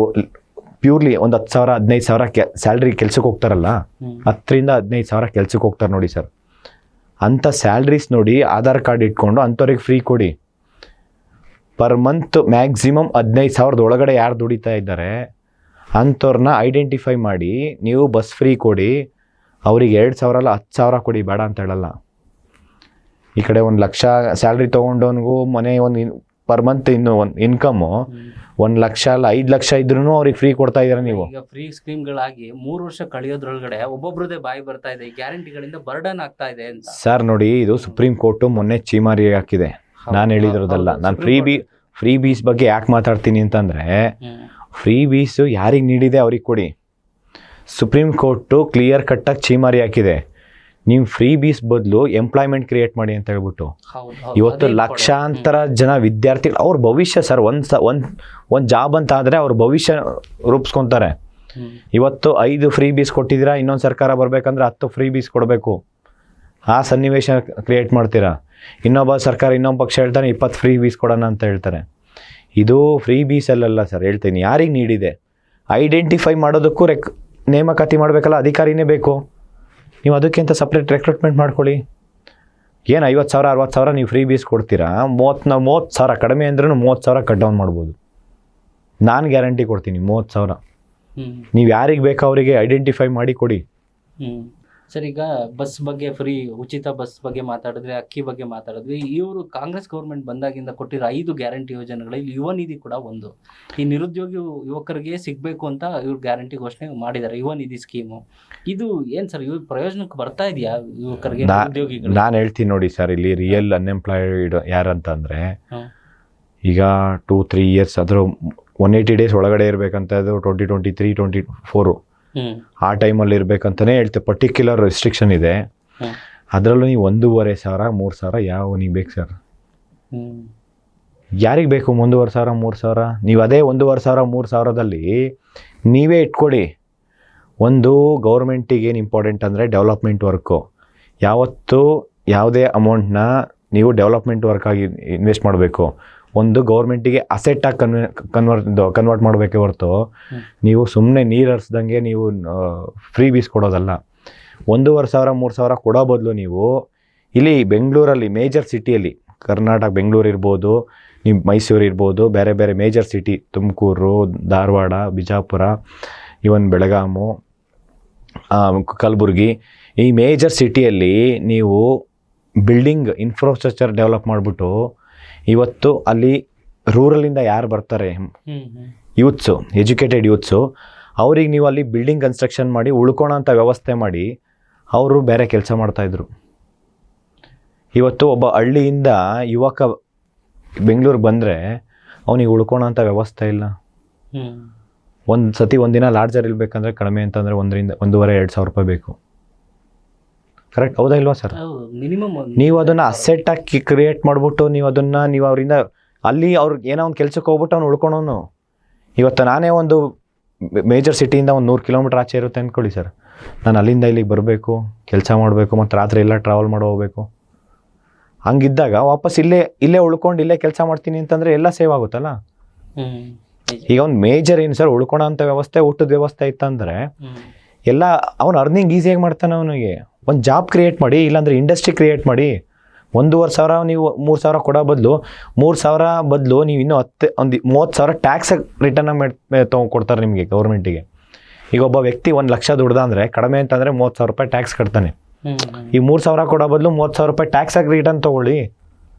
ಪ್ಯೂರ್ಲಿ ಒಂದು 10,000 15,000 ಸ್ಯಾಲ್ರಿ ಕೆಲ್ಸಕ್ಕೆ ಹೋಗ್ತಾರಲ್ಲ, 10ರಿಂದ 15,000 ಕೆಲ್ಸಕ್ಕೆ ಹೋಗ್ತಾರೆ ನೋಡಿ ಸರ್. ಅಂಥ ಸ್ಯಾಲ್ರೀಸ್ ನೋಡಿ ಆಧಾರ್ ಕಾರ್ಡ್ ಇಟ್ಕೊಂಡು ಅಂಥವ್ರಿಗೆ ಫ್ರೀ ಕೊಡಿ. ಪರ್ ಮಂತ್ ಮ್ಯಾಕ್ಸಿಮಮ್ 15,000 ಒಳಗಡೆ ಯಾರು ದುಡಿತಾ ಇದ್ದಾರೆ ಅಂಥವ್ರನ್ನ ಐಡೆಂಟಿಫೈ ಮಾಡಿ ನೀವು ಬಸ್ ಫ್ರೀ ಕೊಡಿ. ಅವ್ರಿಗೆ 2,000 ಅಲ್ಲ 10,000 ಕೊಡಿ, ಬೇಡ ಅಂತ ಹೇಳಲ್ಲ. ಈ ಕಡೆ 1 ಲಕ್ಷ ಸ್ಯಾಲ್ರಿ ತೊಗೊಂಡವನಿಗೂ ಮನೆ ಒಂದು ಪರ್ ಮಂತ್ ಇನ್ನು ಒಂದು ಇನ್ಕಮ್ಮು 1 ಲಕ್ಷ ಅಲ್ಲ 5 ಲಕ್ಷ ಇದ್ರೂ ಅವ್ರಿಗೆ ಫ್ರೀ ಕೊಡ್ತಾ ಇದ್ದೀರಾ ನೀವು. ಈಗ ಫ್ರೀ ಸ್ಕೀಮ್ಗಳಾಗಿ 3 ವರ್ಷ ಕಳೆಯೋದ್ರೊಳಗಡೆ ಒಬ್ಬೊಬ್ರದೇ ಬಾಯಿ ಬರ್ತಾ ಇದೆ, ಗ್ಯಾರಂಟಿಗಳಿಂದ ಬರ್ಡನ್ ಆಗ್ತಾ ಇದೆ ಅಂತ. ಸರ್ ನೋಡಿ, ಇದು ಸುಪ್ರೀಂ ಕೋರ್ಟು ಮೊನ್ನೆ ಚೀಮಾರಿ ಹಾಕಿದೆ. ನಾನು ಹೇಳಿದಿರೋದಲ್ಲ. ನಾನು ಫ್ರೀ ಬೀಸ್ ಬಗ್ಗೆ ಯಾಕೆ ಮಾತಾಡ್ತೀನಿ ಅಂತಂದರೆ, ಫ್ರೀ ಬೀಸು ಯಾರಿಗೆ ನೀಡಿದೆ ಅವ್ರಿಗೆ ಕೊಡಿ. ಸುಪ್ರೀಂ ಕೋರ್ಟು ಕ್ಲಿಯರ್ ಕಟ್ಟಾಗಿ ಚೀಮಾರಿ ಹಾಕಿದೆ. ನೀವು ಫ್ರೀ ಬೀಸ್ ಬದಲು ಎಂಪ್ಲಾಯ್ಮೆಂಟ್ ಕ್ರಿಯೇಟ್ ಮಾಡಿ ಅಂತ ಹೇಳ್ಬಿಟ್ಟು. ಇವತ್ತು ಲಕ್ಷಾಂತರ ಜನ ವಿದ್ಯಾರ್ಥಿಗಳು ಅವ್ರ ಭವಿಷ್ಯ ಸರ್, ಒಂದು ಜಾಬ್ ಅಂತ ಆದರೆ ಅವ್ರ ಭವಿಷ್ಯ ರೂಪಿಸ್ಕೊತಾರೆ. ಇವತ್ತು 5 ಫ್ರೀ ಬೀಸ್ ಕೊಟ್ಟಿದ್ದೀರಾ, ಇನ್ನೊಂದು ಸರ್ಕಾರ ಬರಬೇಕಂದ್ರೆ 10 ಫ್ರೀ ಬೀಸ್ ಕೊಡಬೇಕು. ಆ ಸನ್ನಿವೇಶ ಕ್ರಿಯೇಟ್ ಮಾಡ್ತೀರಾ. ಇನ್ನೊಬ್ಬ ಸರ್ಕಾರ ಇನ್ನೊಬ್ಬ ಪಕ್ಷ ಹೇಳ್ತಾನೆ 20 ಫ್ರೀ ಬೀಸ್ ಕೊಡೋಣ ಅಂತ ಹೇಳ್ತಾರೆ. ಇದು ಫ್ರೀ ಬೀಸಲ್ಲ ಸರ್, ಹೇಳ್ತೀನಿ ಯಾರಿಗೆ ನೀಡಿದೆ ಐಡೆಂಟಿಫೈ ಮಾಡೋದಕ್ಕೂ ನೇಮಕಾತಿ ಮಾಡಬೇಕಲ್ಲ, ಅಧಿಕಾರಿನೇ ಬೇಕು. ನೀವು ಅದಕ್ಕಿಂತ ಸಪ್ರೇಟ್ ರೆಕ್ರೂಟ್ಮೆಂಟ್ ಮಾಡ್ಕೊಳ್ಳಿ. ಏನು 50,000 60,000 ನೀವು ಫ್ರೀ ಬೀಸ್ ಕೊಡ್ತೀರಾ, 30,000 ಕಡಿಮೆ ಅಂದ್ರೂ 30,000 ಕಟ್ ಡೌನ್ ಮಾಡ್ಬೋದು. ನಾನು ಗ್ಯಾರಂಟಿ ಕೊಡ್ತೀನಿ 30,000. ನೀವು ಯಾರಿಗೆ ಬೇಕೋ ಅವರಿಗೆ ಐಡೆಂಟಿಫೈ ಮಾಡಿ ಕೊಡಿ. ಸರ್, ಈಗ ಬಸ್ ಬಗ್ಗೆ ಫ್ರೀ ಉಚಿತ ಬಸ್ ಬಗ್ಗೆ ಮಾತಾಡಿದ್ರೆ, ಅಕ್ಕಿ ಬಗ್ಗೆ ಮಾತಾಡಿದ್ವಿ. ಇವರು ಕಾಂಗ್ರೆಸ್ ಗೌರ್ಮೆಂಟ್ ಬಂದಾಗಿಂದ ಕೊಟ್ಟಿರೋ 5 ಗ್ಯಾರಂಟಿ ಯೋಜನೆಗಳಲ್ಲಿ ಯುವ ನಿಧಿ ಕೂಡ ಒಂದು. ಈ ನಿರುದ್ಯೋಗಿ ಯುವಕರಿಗೆ ಸಿಗಬೇಕು ಅಂತ ಇವ್ರು ಗ್ಯಾರಂಟಿ ಘೋಷಣೆ ಮಾಡಿದ್ದಾರೆ, ಯುವ ನಿಧಿ ಸ್ಕೀಮು. ಇದು ಏನು ಸರ್, ಇವ್ರ ಪ್ರಯೋಜನಕ್ಕೆ ಬರ್ತಾ ಇದೆಯಾ ಯುವಕರಿಗೆ, ನಿರುದ್ಯೋಗಿಗಳು? ನಾನು ಹೇಳ್ತೀನಿ ನೋಡಿ ಸರ್, ಇಲ್ಲಿ ರಿಯಲ್ ಅನ್ಎಂಪ್ಲಾಯ್ಡ್ ಯಾರಂತಂದರೆ, ಈಗ 2-3 ಇಯರ್ಸ್ ಅದ್ರ 180 ಡೇಸ್ ಒಳಗಡೆ ಇರಬೇಕಂತ, ಅದು 2023-24 ಆ ಟೈಮಲ್ಲಿ ಇರಬೇಕಂತಲೇ ಹೇಳ್ತೇವೆ. ಪರ್ಟಿಕ್ಯುಲರ್ ರೆಸ್ಟ್ರಿಕ್ಷನ್ ಇದೆ. ಅದರಲ್ಲೂ ನೀವು 1,500 3,000 ಯಾವ ನೀವು ಬೇಕು ಸರ್? ಯಾರಿಗೆ ಬೇಕು 1,500 3,000? ನೀವು ಅದೇ 1,500 3,000ದಲ್ಲಿ ನೀವೇ ಇಟ್ಕೊಡಿ. ಒಂದು ಗೌರ್ಮೆಂಟಿಗೆ ಏನು ಇಂಪಾರ್ಟೆಂಟ್ ಅಂದರೆ ಡೆವಲಪ್ಮೆಂಟ್ ವರ್ಕು. ಯಾವತ್ತೂ ಯಾವುದೇ ಅಮೌಂಟ್ನ ನೀವು ಡೆವಲಪ್ಮೆಂಟ್ ವರ್ಕಾಗಿ ಇನ್ವೆಸ್ಟ್ ಮಾಡಬೇಕು. ಒಂದು ಗೌರ್ಮೆಂಟಿಗೆ ಅಸೆಟ್ಟಾಗಿ ಕನ್ವರ್ಟ್ ಮಾಡಬೇಕೇ ಹೊರತು ನೀವು ಸುಮ್ಮನೆ ನೀರು ಹರಿಸ್ದಂಗೆ ನೀವು ಫ್ರೀ ಬೀಸ್ ಕೊಡೋದಲ್ಲ. 1,500 3,000 ಕೊಡೋ ಬದಲು ನೀವು ಇಲ್ಲಿ ಬೆಂಗಳೂರಲ್ಲಿ ಮೇಜರ್ ಸಿಟಿಯಲ್ಲಿ, ಕರ್ನಾಟಕ ಬೆಂಗಳೂರು ಇರ್ಬೋದು, ನಿಮ್ಮ ಮೈಸೂರು ಇರ್ಬೋದು, ಬೇರೆ ಬೇರೆ ಮೇಜರ್ ಸಿಟಿ ತುಮಕೂರು, ಧಾರವಾಡ, ಬಿಜಾಪುರ, ಇವನ್ ಬೆಳಗಾಮು, ಕಲಬುರ್ಗಿ, ಈ ಮೇಜರ್ ಸಿಟಿಯಲ್ಲಿ ನೀವು ಬಿಲ್ಡಿಂಗ್ ಇನ್ಫ್ರಾಸ್ಟ್ರಕ್ಚರ್ ಡೆವಲಪ್ ಮಾಡಿಬಿಟ್ಟು ಇವತ್ತು ಅಲ್ಲಿ ರೂರಲಿಂದ ಯಾರು ಬರ್ತಾರೆ ಯೂತ್ಸು, ಎಜುಕೇಟೆಡ್ ಯೂತ್ಸು, ಅವ್ರಿಗೆ ನೀವು ಅಲ್ಲಿ ಬಿಲ್ಡಿಂಗ್ ಕನ್ಸ್ಟ್ರಕ್ಷನ್ ಮಾಡಿ ಉಳ್ಕೊಳೋಂಥ ವ್ಯವಸ್ಥೆ ಮಾಡಿ ಅವರು ಬೇರೆ ಕೆಲಸ ಮಾಡ್ತಾಯಿದ್ರು. ಇವತ್ತು ಒಬ್ಬ ಹಳ್ಳಿಯಿಂದ ಯುವಕ ಬೆಂಗಳೂರಿಗೆ ಬಂದರೆ ಅವನಿಗೆ ಉಳ್ಕೊಳೋಂಥ ವ್ಯವಸ್ಥೆ ಇಲ್ಲ. ಒಂದಿನ ಲಾಡ್ಜರ್ ಇರಬೇಕಂದ್ರೆ ಕಡಿಮೆ ಅಂತಂದರೆ 1,500-2,000 ರೂಪಾಯಿ ಬೇಕು. ಕರೆಕ್ಟ್ ಹೌದಾ ಇಲ್ವಾ ಸರ್? ಮಿನಿಮಮ್ ನೀವು ಅದನ್ನು ಅಸೆಟ್ಟಾಗಿ ಕ್ರಿಯೇಟ್ ಮಾಡಿಬಿಟ್ಟು ನೀವು ಅವರಿಂದ ಅಲ್ಲಿ ಅವ್ರಿಗೆ ಏನೋ ಒಂದು ಕೆಲ್ಸಕ್ಕೆ ಹೋಗ್ಬಿಟ್ಟು ಅವ್ನು ಉಳ್ಕೊಳೋನು. ಇವತ್ತು ನಾನೇ ಒಂದು ಮೇಜರ್ ಸಿಟಿಯಿಂದ ಒಂದು 100 ಕಿಲೋಮೀಟ್ರ್ ಆಚೆ ಇರುತ್ತೆ ಅಂದ್ಕೊಳ್ಳಿ ಸರ್. ನಾನು ಅಲ್ಲಿಂದ ಇಲ್ಲಿಗೆ ಬರಬೇಕು, ಕೆಲಸ ಮಾಡಬೇಕು, ಮತ್ತು ರಾತ್ರಿ ಎಲ್ಲ ಟ್ರಾವೆಲ್ ಮಾಡಿ ಹೋಗ್ಬೇಕು. ಹಂಗಿದ್ದಾಗ ವಾಪಸ್ ಇಲ್ಲೇ ಉಳ್ಕೊಂಡು ಇಲ್ಲೇ ಕೆಲಸ ಮಾಡ್ತೀನಿ ಅಂತಂದರೆ ಎಲ್ಲ ಸೇವ್ ಆಗುತ್ತಲ್ಲ. ಈಗ ಒಂದು ಮೇಜರ್ ಏನು ಸರ್ ಉಳ್ಕೊಳೋ ಅಂಥ ವ್ಯವಸ್ಥೆ, ಊಟದ ವ್ಯವಸ್ಥೆ ಇತ್ತಂದರೆ ಎಲ್ಲ ಅವ್ನು ಅರ್ನಿಂಗ್ ಈಸಿಯಾಗಿ ಮಾಡ್ತಾನೆ. ಅವನಿಗೆ ಒಂದು ಜಾಬ್ ಕ್ರಿಯೇಟ್ ಮಾಡಿ, ಇಲ್ಲಾಂದರೆ ಇಂಡಸ್ಟ್ರಿ ಕ್ರಿಯೇಟ್ ಮಾಡಿ. 1,500 ನೀವು 3,000 ಕೊಡೋ ಬದಲು 3,000 ಬದಲು ನೀವು ಇನ್ನೂ 30,000 ಟ್ಯಾಕ್ಸ್ ರಿಟರ್ನ್ ಕೊಡ್ತಾರೆ ನಿಮಗೆ ಗೌರ್ಮೆಂಟಿಗೆ. ಈಗ ಒಬ್ಬ ವ್ಯಕ್ತಿ 1,00,000 ದುಡ್ದ ಅಂದರೆ ಕಡಿಮೆ ಅಂತಂದರೆ 30,000 ರೂಪಾಯಿ ಟ್ಯಾಕ್ಸ್ ಕಟ್ತಾನೆ. ಈ 3,000 ಕೊಡೋ ಬದಲು 30,000 ರೂಪಾಯಿ ಟ್ಯಾಕ್ಸಾಗಿ ರಿಟರ್ನ್ ತೊಗೊಳ್ಳಿ,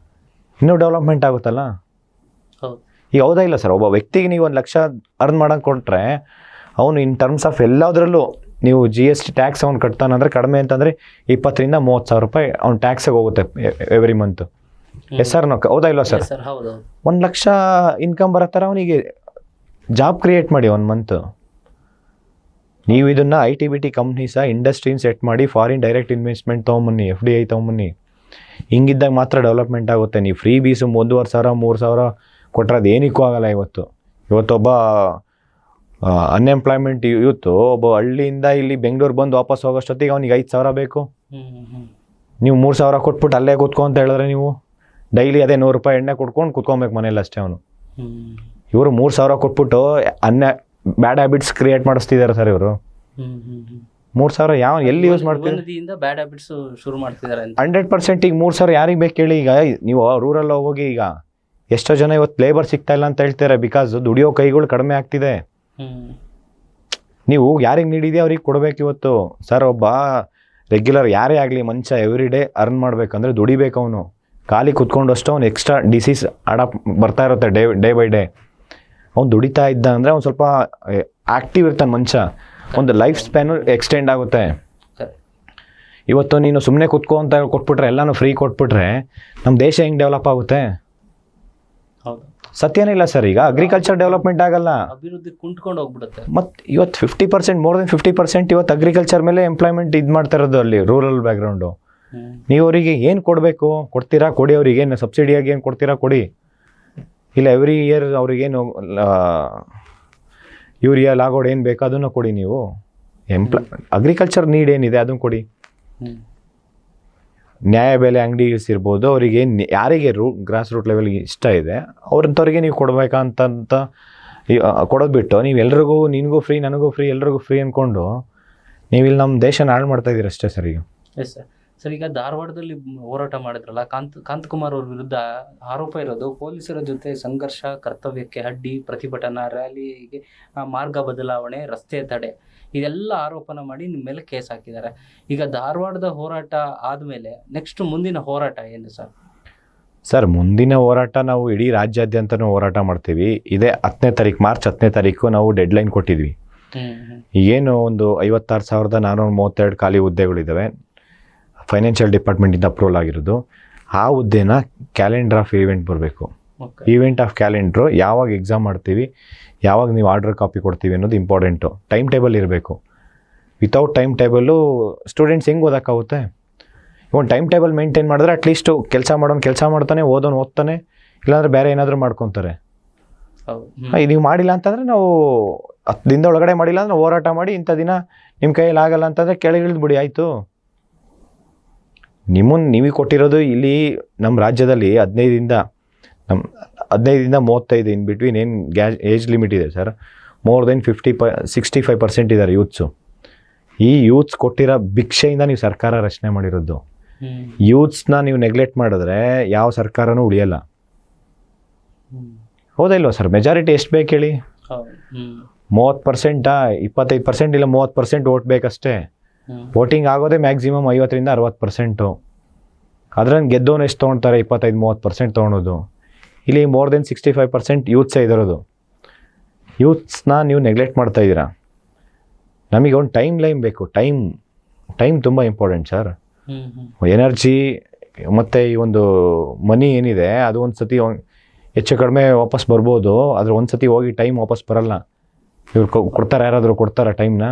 ಇನ್ನೂ ಡೆವಲಪ್ಮೆಂಟ್ ಆಗುತ್ತಲ್ಲ. ಈಗ ಹೌದಾ ಇಲ್ಲ ಸರ್? ಒಬ್ಬ ವ್ಯಕ್ತಿಗೆ ನೀವು 1,00,000 ಅರ್ನ್ ಮಾಡೋಕೆ ಕೊಟ್ಟರೆ ಅವನು ಇನ್ ಟರ್ಮ್ಸ್ ಆಫ್ ಎಲ್ಲದರಲ್ಲೂ ನೀವು GST ಟ್ಯಾಕ್ಸ್ ಅವ್ನು ಕಟ್ತಾನಂದರೆ ಕಡಿಮೆ ಅಂತಂದರೆ 20,000-30,000 ರೂಪಾಯಿ ಅವ್ನು ಟ್ಯಾಕ್ಸಿಗೆ ಹೋಗುತ್ತೆ ಎವ್ರಿ ಮಂತ್. Yes sir? ಹೌದಾ ಇಲ್ವಾ ಸರ್? 1,00,000 ಇನ್ಕಮ್ ಬರೋ ಥರ ಅವನಿಗೆ ಜಾಬ್ ಕ್ರಿಯೇಟ್ ಮಾಡಿ 1 ಮಂತ್. ನೀವು ಇದನ್ನು IT-BT ಕಂಪ್ನೀಸ ಇಂಡಸ್ಟ್ರೀನ ಸೆಟ್ ಮಾಡಿ ಫಾರಿನ್ ಡೈರೆಕ್ಟ್ ಇನ್ವೆಸ್ಟ್ಮೆಂಟ್ ತೊಗೊಂಬನ್ನಿ, FDI ತೊಗೊಂಬನ್ನಿ. ಹಿಂಗಿದ್ದಾಗ ಮಾತ್ರ ಡೆವಲಪ್ಮೆಂಟ್ ಆಗುತ್ತೆ. ನೀವು ಫ್ರೀ ಬೀಸು 1,500 3,000 ಕೊಟ್ಟರೆ ಅದು ಏನಕ್ಕೂ ಆಗಲ್ಲ. ಇವತ್ತೊಬ್ಬ ಅನ್ಎಂಪ್ಲಾಯ್ಮೆಂಟ್ ಯೂತು ಒಬ್ಬ ಹಳ್ಳಿಯಿಂದ ಇಲ್ಲಿ ಬೆಂಗಳೂರು ಬಂದು ವಾಪಸ್ ಹೋಗೋಷ್ಟೊತ್ತಿಗೆ ಅವ್ನಿಗೆ 5,000 ಬೇಕು. ನೀವು 3,000 ಕೊಟ್ಬಿಟ್ಟು ಅಲ್ಲೇ ಕೂತ್ಕೊ ಅಂತ ಹೇಳಿದ್ರೆ ನೀವು ಡೈಲಿ ಅದೇ 100 ರೂಪಾಯಿ ಎಣ್ಣೆ ಕೊಟ್ಕೊಂಡು ಕೂತ್ಕೊಬೇಕು ಮನೇಲಿ ಅಷ್ಟೇ. ಅವನು ಇವರು 3,000 ಕೊಟ್ಬಿಟ್ಟು ಬ್ಯಾಡ್ ಹ್ಯಾಬಿಟ್ಸ್ ಕ್ರಿಯೇಟ್ ಮಾಡಿಸ್ತಿದ್ದಾರೆ ಸರ್ ಇವರು. 3,000 ಯಾವ ಎಲ್ಲಿ ಯೂಸ್ ಮಾಡ್ತಾರೆ? ಬ್ಯಾಡ್ ಹ್ಯಾಬಿಟ್ಸ್ ಶುರು ಮಾಡ್ತಿದ್ದಾರೆ 100%. ಈಗ 3,000 ಯಾರಿಗೆ ಬೇಕು ಹೇಳಿ? ಈಗ ನೀವು ರೂರಲ್ ಹೋಗಿ ಈಗ ಎಷ್ಟೋ ಜನ ಇವತ್ತು ಲೇಬರ್ ಸಿಗ್ತಾ ಇಲ್ಲ ಅಂತ ಹೇಳ್ತಾರೆ. ಬಿಕಾಸ್ ದುಡಿಯೋ ಕೈಗಳು ಕಡಿಮೆ ಆಗ್ತಿದೆ. ನೀವು ಯಾರಿಗೆ ನೀಡಿದೆ ಅವ್ರಿಗೆ ಕೊಡ್ಬೇಕು ಇವತ್ತು ಸರ್. ಒಬ್ಬ ರೆಗ್ಯುಲರ್ ಯಾರೇ ಆಗಲಿ ಮನುಷ್ಯ ಎವ್ರಿ ಡೇ ಅರ್ನ್ ಮಾಡ್ಬೇಕಂದ್ರೆ ದುಡಿಬೇಕು. ಅವನು ಖಾಲಿ ಕುತ್ಕೊಂಡಷ್ಟು ಅವ್ನು ಎಕ್ಸ್ಟ್ರಾ ಡಿಸೀಸ್ ಬರ್ತಾ ಇರುತ್ತೆ ಡೇ ಬೈ ಡೇ. ಅವ್ನು ದುಡಿತಾ ಇದ್ದ ಅಂದರೆ ಅವ್ನು ಸ್ವಲ್ಪ ಆ್ಯಕ್ಟಿವ್ ಇರ್ತಾನೆ ಮನುಷ್ಯ, ಒಂದು ಲೈಫ್ ಸ್ಪ್ಯಾನು ಎಕ್ಸ್ಟೆಂಡ್ ಆಗುತ್ತೆ. ಇವತ್ತು ನೀನು ಸುಮ್ಮನೆ ಕುತ್ಕೋ ಅಂತ ಕೊಟ್ಬಿಟ್ರೆ, ಎಲ್ಲನೂ ಫ್ರೀ ಕೊಟ್ಬಿಟ್ರೆ ನಮ್ಮ ದೇಶ ಹೆಂಗೆ ಡೆವಲಪ್ ಆಗುತ್ತೆ? ಸತ್ಯನೇ ಇಲ್ಲ ಸರ್. ಈಗ ಅಗ್ರಿಕಲ್ಚರ್ ಡೆವಲಪ್ಮೆಂಟ್ ಆಗಲ್ಲ, ಅಭಿವೃದ್ಧಿ ಕುಂಟ್ಕೊಂಡು ಹೋಗ್ಬಿಡುತ್ತೆ. ಮತ್ತು ಇವತ್ತು 50% ಮೋರ್ ದೆನ್ 50% ಇವತ್ತು ಅಗ್ರಿಕಲ್ಚರ್ ಮೇಲೆ ಎಂಪ್ಲಾಯ್ಮೆಂಟ್ ಇದು ಮಾಡ್ತಾ ಇರೋದು ಅಲ್ಲಿ ರೂರಲ್ ಬ್ಯಾಕ್ಗ್ರೌಂಡು. ನೀವು ಅವರಿಗೆ ಏನು ಕೊಡಬೇಕು ಕೊಡ್ತೀರಾ? ಕೊಡಿ. ಅವ್ರಿಗೆ ಏನು ಸಬ್ಸಿಡಿಯಾಗಿ ಏನು ಕೊಡ್ತೀರಾ? ಕೊಡಿ. ಇಲ್ಲ ಎವ್ರಿ ಇಯರ್ ಅವ್ರಿಗೇನು ಯೂರಿಯಾ ಲಾಗೋಡ್ ಏನು ಬೇಕು ಅದನ್ನು ಕೊಡಿ. ನೀವು ಅಗ್ರಿಕಲ್ಚರ್ ನೀಡ್ ಏನಿದೆ ಅದನ್ನು ಕೊಡಿ. ನ್ಯಾಯಬೆಲೆ ಅಂಗಡೀಸ್ ಇರ್ಬೋದು, ಅವರಿಗೆ ಯಾರಿಗೆ ಗ್ರಾಸ್ ರೂಟ್ ಲೆವೆಲ್ಗೆ ಇಷ್ಟ ಇದೆ ಅವ್ರಂಥವ್ರಿಗೆ ನೀವು ಕೊಡಬೇಕಂತ ಕೊಡೋದು ಬಿಟ್ಟು ನೀವು ಎಲ್ರಿಗೂ ನಿನಗೂ ಫ್ರೀ ನನಗೂ ಫ್ರೀ ಎಲ್ರಿಗೂ ಫ್ರೀ ಅಂದ್ಕೊಂಡು ನೀವು ಇಲ್ಲಿ ನಮ್ಮ ದೇಶನ ಹಾಳು ಮಾಡ್ತಾ ಇದ್ದೀರಿ ಅಷ್ಟೇ ಸರ್. ಈಗ ಎಸ್ ಸರ್. ಸರ್, ಈಗ ಧಾರವಾಡದಲ್ಲಿ ಹೋರಾಟ ಮಾಡಿದ್ರಲ್ಲ, ಕಾಂತಕುಮಾರ್ ಅವ್ರ ವಿರುದ್ಧ ಆರೋಪ ಇರೋದು ಪೊಲೀಸರ ಜೊತೆ ಸಂಘರ್ಷ, ಕರ್ತವ್ಯಕ್ಕೆ ಅಡ್ಡಿ, ಪ್ರತಿಭಟನಾ ರ್ಯಾಲಿಗೆ ಮಾರ್ಗ ಬದಲಾವಣೆ, ರಸ್ತೆ ತಡೆ, ಇದೆಲ್ಲ ಆರೋಪನ ಮಾಡಿ ನಿಮ್ಮ ಮೇಲೆ ಕೇಸ್ ಹಾಕಿದ್ದಾರೆ. ಈಗ ಧಾರವಾಡದ ಹೋರಾಟ ಆದಮೇಲೆ ನೆಕ್ಸ್ಟ್ ಮುಂದಿನ ಹೋರಾಟ ಏನು ಸರ್? ಸರ್, ಮುಂದಿನ ಹೋರಾಟ ನಾವು ಇಡೀ ರಾಜ್ಯಾದ್ಯಂತನೂ ಹೋರಾಟ ಮಾಡ್ತೀವಿ. ಇದೇ 10ನೇ ತಾರೀಕು, ಮಾರ್ಚ್ 10ನೇ ತಾರೀಕು ನಾವು ಡೆಡ್ಲೈನ್ ಕೊಟ್ಟಿದ್ವಿ. ಏನು ಒಂದು 56,432 ಖಾಲಿ ಹುದ್ದೆಗಳಿದ್ದಾವೆ, ಫೈನಾನ್ಷಿಯಲ್ ಡಿಪಾರ್ಟ್ಮೆಂಟಿಂದ ಅಪ್ರೂವಲ್ ಆಗಿರೋದು. ಆ ಹುದ್ದೆನ ಕ್ಯಾಲೆಂಡರ್ ಆಫ್ ಈವೆಂಟ್ ಬರಬೇಕು. ಈವೆಂಟ್ ಆಫ್ ಕ್ಯಾಲೆಂಡ್ರು ಯಾವಾಗ ಎಕ್ಸಾಮ್ ಮಾಡ್ತೀವಿ, ಯಾವಾಗ ನೀವು ಆರ್ಡರ್ ಕಾಪಿ ಕೊಡ್ತೀವಿ ಅನ್ನೋದು ಇಂಪಾರ್ಟೆಂಟು. ಟೈಮ್ ಟೇಬಲ್ ಇರಬೇಕು. ವಿತೌಟ್ ಟೈಮ್ ಟೇಬಲ್ಲು ಸ್ಟೂಡೆಂಟ್ಸ್ ಹೆಂಗೆ ಓದೋಕ್ಕಾಗುತ್ತೆ? ಒಂದು ಟೈಮ್ ಟೇಬಲ್ ಮೇಂಟೈನ್ ಮಾಡಿದ್ರೆ ಅಟ್ಲೀಸ್ಟು ಕೆಲಸ ಮಾಡ್ತಾನೆ, ಓದ್ತಾನೆ, ಇಲ್ಲಾಂದರೆ ಬೇರೆ ಏನಾದರೂ ಮಾಡ್ಕೊತಾರೆ. ಹೌದು. ನೀವು ಮಾಡಿಲ್ಲ ಅಂತಂದರೆ ನಾವು 10 ದಿನದ ಒಳಗಡೆ ಮಾಡಿಲ್ಲ ಅಂದ್ರೆ ಹೋರಾಟ ಮಾಡಿ ಇಂಥ ದಿನ ನಿಮ್ಮ ಕೈಯಲ್ಲಿ ಆಗಲ್ಲ ಅಂತಂದರೆ ಕೆಳಗಿಳಿದು ಬಿಡಿ, ಆಯಿತು. ನೀವೇ ಕೊಟ್ಟಿರೋದು ಇಲ್ಲಿ ನಮ್ಮ ರಾಜ್ಯದಲ್ಲಿ 15ರಿಂದ 35 ಇನ್ ಬಿಟ್ವೀನ್ ಏನು ಏಜ್ ಲಿಮಿಟ್ ಇದೆ ಸರ್, ಮೋರ್ ದೆನ್ 65% ಇದ್ದಾರೆ ಯೂತ್ಸು. ಈ ಯೂತ್ಸ್ ಕೊಟ್ಟಿರೋ ಭಿಕ್ಷೆಯಿಂದ ನೀವು ಸರ್ಕಾರ ರಚನೆ ಮಾಡಿರೋದು. ಯೂತ್ಸ್ನ ನೀವು ನೆಗ್ಲೆಕ್ಟ್ ಮಾಡಿದ್ರೆ ಯಾವ ಸರ್ಕಾರನೂ ಉಳಿಯಲ್ಲ. ಹೌದಾ ಇಲ್ವಾ ಸರ್? ಮೆಜಾರಿಟಿ ಎಷ್ಟು ಬೇಕು ಹೇಳಿ? 30%, 25% ಇಲ್ಲ 30% ವೋಟ್ ಬೇಕಷ್ಟೇ. ವೋಟಿಂಗ್ ಆಗೋದೇ ಮ್ಯಾಕ್ಸಿಮಮ್ 50ರಿಂದ 60%. ಅದ್ರಲ್ಲಿ ಗೆದ್ದವನು ಎಷ್ಟು ತೊಗೊಳ್ತಾರೆ? 25-30% ತೊಗೊಳೋದು. ಇಲ್ಲಿ ಮೋರ್ ದೆನ್ 65% ಯೂತ್ಸೇ ಇದಿರೋದು. ಯೂತ್ಸ್ನ ನೀವು ನೆಗ್ಲೆಕ್ಟ್ ಮಾಡ್ತಾ ಇದ್ದೀರಾ. ನಮಗೆ ಒಂದು ಟೈಮ್ ಲೈನ್ ಬೇಕು. ಟೈಮ್ ತುಂಬ ಇಂಪಾರ್ಟೆಂಟ್ ಸರ್. ಎನರ್ಜಿ ಮತ್ತು ಈ ಒಂದು ಮನಿ ಏನಿದೆ ಅದು ಒಂದು ಸತಿ ಹೆಚ್ಚು ಕಡಿಮೆ ವಾಪಸ್ ಬರ್ಬೋದು, ಆದರೆ ಒಂದು ಸತಿ ಹೋಗಿ ಟೈಮ್ ವಾಪಸ್ ಬರಲ್ಲ. ಇವ್ರು ಕೊಡ್ತಾರೆ, ಯಾರಾದರೂ ಕೊಡ್ತಾರ ಟೈಮ್ನ?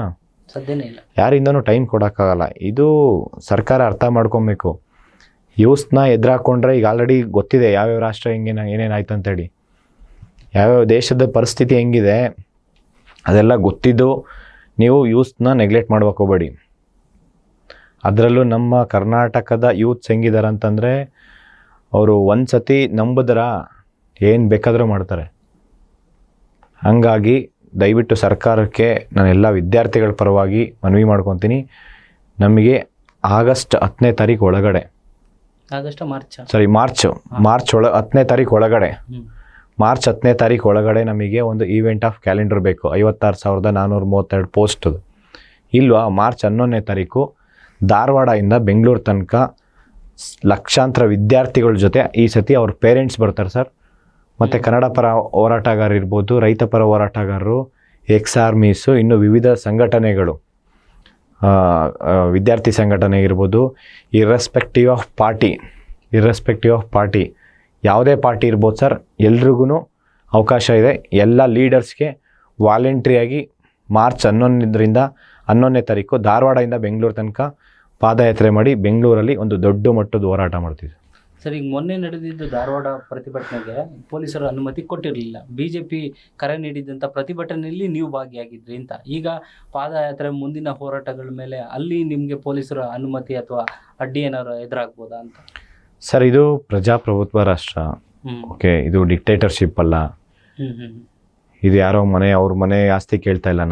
ಸಾಧ್ಯನೇ ಇಲ್ಲ. ಯಾರಿಂದನೂ ಟೈಮ್ ಕೊಡೋಕ್ಕಾಗಲ್ಲ. ಇದು ಸರ್ಕಾರ ಅರ್ಥ ಮಾಡ್ಕೊಬೇಕು. ಯೂತ್ಸ್ನ ಎದುರಾಕೊಂಡ್ರೆ ಈಗ ಆಲ್ರೆಡಿ ಗೊತ್ತಿದೆ ಯಾವ್ಯಾವ ರಾಷ್ಟ್ರ ಏನೇನಾಯ್ತು ಅಂತೇಳಿ, ಯಾವ್ಯಾವ ದೇಶದ ಪರಿಸ್ಥಿತಿ ಹೆಂಗಿದೆ ಅದೆಲ್ಲ ಗೊತ್ತಿದ್ದು ನೀವು ಯೂತ್ಸ್ನ ನೆಗ್ಲೆಕ್ಟ್ ಮಾಡ್ಬೇಕು ಹೋಗಬೇಡಿ. ಅದರಲ್ಲೂ ನಮ್ಮ ಕರ್ನಾಟಕದ ಯೂತ್ಸ್ ಹೆಂಗಿದ್ದಾರೆ ಅಂತಂದರೆ, ಅವರು ಒಂದು ಸತಿ ನಂಬಿದ್ರ ಏನು ಬೇಕಾದರೂ ಮಾಡ್ತಾರೆ. ಹಾಗಾಗಿ ದಯವಿಟ್ಟು ಸರ್ಕಾರಕ್ಕೆ ನಾನೆಲ್ಲ ವಿದ್ಯಾರ್ಥಿಗಳ ಪರವಾಗಿ ಮನವಿ ಮಾಡ್ಕೊತೀನಿ, ನಮಗೆ ಆಗಸ್ಟ್ 10ನೇ ತಾರೀಕು ಒಳಗಡೆ, ಮಾರ್ಚ್ 10ನೇ ತಾರೀಕು ಒಳಗಡೆ, ಮಾರ್ಚ್ 10ನೇ ತಾರೀಕು ಒಳಗಡೆ ನಮಗೆ ಒಂದು ಈವೆಂಟ್ ಆಫ್ ಕ್ಯಾಲೆಂಡರ್ ಬೇಕು. 56,432 ಪೋಸ್ಟು ಇಲ್ವಾ? ಮಾರ್ಚ್ 11ನೇ ತಾರೀಕು ಧಾರವಾಡದಿಂದ ಬೆಂಗಳೂರು ತನಕ ಲಕ್ಷಾಂತರ ವಿದ್ಯಾರ್ಥಿಗಳ ಜೊತೆ ಈ ಸತಿ ಅವ್ರ ಪೇರೆಂಟ್ಸ್ ಬರ್ತಾರೆ ಸರ್. ಮತ್ತು ಕನ್ನಡ ಪರ ಹೋರಾಟಗಾರರು ಇರ್ಬೋದು, ರೈತ ಪರ ಹೋರಾಟಗಾರರು, ಎಕ್ಸ್ ಆರ್ಮೀಸು, ಇನ್ನು ವಿವಿಧ ಸಂಘಟನೆಗಳು, ವಿದ್ಯಾರ್ಥಿ ಸಂಘಟನೆ ಇರ್ಬೋದು, ಇರ್ರೆಸ್ಪೆಕ್ಟಿವ್ ಆಫ್ ಪಾರ್ಟಿ ಯಾವುದೇ ಪಾರ್ಟಿ ಇರ್ಬೋದು ಸರ್, ಎಲ್ರಿಗೂ ಅವಕಾಶ ಇದೆ. ಎಲ್ಲ ಲೀಡರ್ಸ್ಗೆ ವಾಲಂಟ್ರಿಯಾಗಿ ಮಾರ್ಚ್ 11ನೇ ತಾರೀಕು ಧಾರವಾಡದಿಂದ ಬೆಂಗಳೂರು ತನಕ ಪಾದಯಾತ್ರೆ ಮಾಡಿ ಬೆಂಗಳೂರಲ್ಲಿ ಒಂದು ದೊಡ್ಡ ಮಟ್ಟದ ಹೋರಾಟ ಮಾಡ್ತೀವಿ ಸರ್. ಈಗ ಮೊನ್ನೆ ನಡೆದಿದ್ದು ಧಾರವಾಡ ಪ್ರತಿಭಟನೆಗೆ ಪೊಲೀಸರು ಅನುಮತಿ ಕೊಟ್ಟಿರಲಿಲ್ಲ. BJP ಕರೆ ನೀಡಿದಂಥ ಪ್ರತಿಭಟನೆಯಲ್ಲಿ ನೀವು ಭಾಗಿಯಾಗಿದ್ರಿ ಅಂತ. ಈಗ ಪಾದಯಾತ್ರೆ ಮುಂದಿನ ಹೋರಾಟಗಳ ಮೇಲೆ ಅಲ್ಲಿ ನಿಮಗೆ ಪೊಲೀಸರ ಅನುಮತಿ ಅಥವಾ ಅಡ್ಡಿ ಏನಾದ್ರು ಎದುರಾಗ್ಬೋದಾ ಅಂತ? ಸರ್, ಇದು ಪ್ರಜಾಪ್ರಭುತ್ವ ರಾಷ್ಟ್ರ. ಓಕೆ, ಇದು ಡಿಕ್ಟೇಟರ್ಶಿಪ್ ಅಲ್ಲ. ಇದು ಯಾರೋ ಅವ್ರ ಮನೆ ಆಸ್ತಿ ಕೇಳ್ತಾ ಇಲ್ಲ.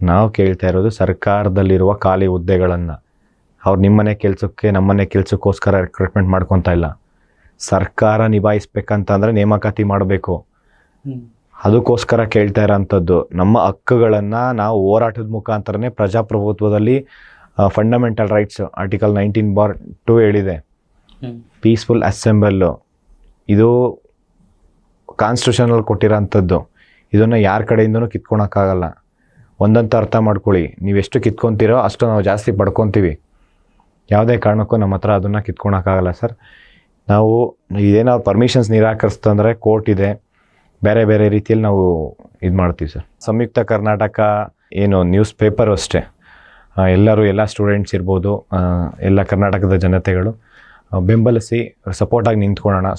ನಾವು ಕೇಳ್ತಾ ಇರೋದು ಸರ್ಕಾರದಲ್ಲಿರುವ ಖಾಲಿ ಹುದ್ದೆಗಳನ್ನು. ಅವ್ರು ನಿಮ್ಮನೆ ಕೆಲಸಕ್ಕೆ ನಮ್ಮನೆ ಕೆಲಸಕ್ಕೋಸ್ಕರ ರಿಕ್ರೂಟ್ಮೆಂಟ್ ಮಾಡ್ಕೊತಾ ಇಲ್ಲ. ಸರ್ಕಾರ ನಿಭಾಯಿಸ್ಬೇಕಂತಂದರೆ ನೇಮಕಾತಿ ಮಾಡಬೇಕು. ಅದಕ್ಕೋಸ್ಕರ ಕೇಳ್ತಾ ಇರೋಂಥದ್ದು. ನಮ್ಮ ಹಕ್ಕುಗಳನ್ನು ನಾವು ಹೋರಾಟದ ಮುಖಾಂತರನೇ ಪ್ರಜಾಪ್ರಭುತ್ವದಲ್ಲಿ ಫಂಡಮೆಂಟಲ್ ರೈಟ್ಸ್ ಆರ್ಟಿಕಲ್ 19(2) ಹೇಳಿದೆ, ಪೀಸ್ಫುಲ್ ಅಸೆಂಬಲ್ಲು. ಇದು ಕಾನ್ಸ್ಟಿಟ್ಯೂಷನಲ್ಲಿ ಕೊಟ್ಟಿರೋಂಥದ್ದು. ಇದನ್ನು ಯಾರ ಕಡೆಯಿಂದನೂ ಕಿತ್ಕೊಳಕ್ಕಾಗಲ್ಲ. ಒಂದಂತ ಅರ್ಥ ಮಾಡ್ಕೊಳ್ಳಿ, ನೀವೆಷ್ಟು ಕಿತ್ಕೊತೀರೋ ಅಷ್ಟು ನಾವು ಜಾಸ್ತಿ ಪಡ್ಕೊತೀವಿ. ಯಾವುದೇ ಕಾರಣಕ್ಕೂ ನಮ್ಮ ಹತ್ರ ಅದನ್ನು ಕಿತ್ಕೊಳಕ್ಕಾಗಲ್ಲ ಸರ್. ನಾವು ಇದೇನಾದ್ರು ಪರ್ಮಿಷನ್ಸ್ ನಿರಾಕರಿಸ್ತಂದರೆ ಕೋರ್ಟ್ ಇದೆ, ಬೇರೆ ಬೇರೆ ರೀತಿಯಲ್ಲಿ ನಾವು ಇದು ಮಾಡ್ತೀವಿ ಸರ್. ಸಂಯುಕ್ತ ಕರ್ನಾಟಕ ಏನು ನ್ಯೂಸ್ ಪೇಪರು ಅಷ್ಟೇ, ಎಲ್ಲ ಸ್ಟೂಡೆಂಟ್ಸ್ ಇರ್ಬೋದು, ಎಲ್ಲ ಕರ್ನಾಟಕದ ಜನತೆಗಳು ಬೆಂಬಲಿಸಿ ಸಪೋರ್ಟಾಗಿ ನಿಂತ್ಕೊಳ್ಳೋಣ.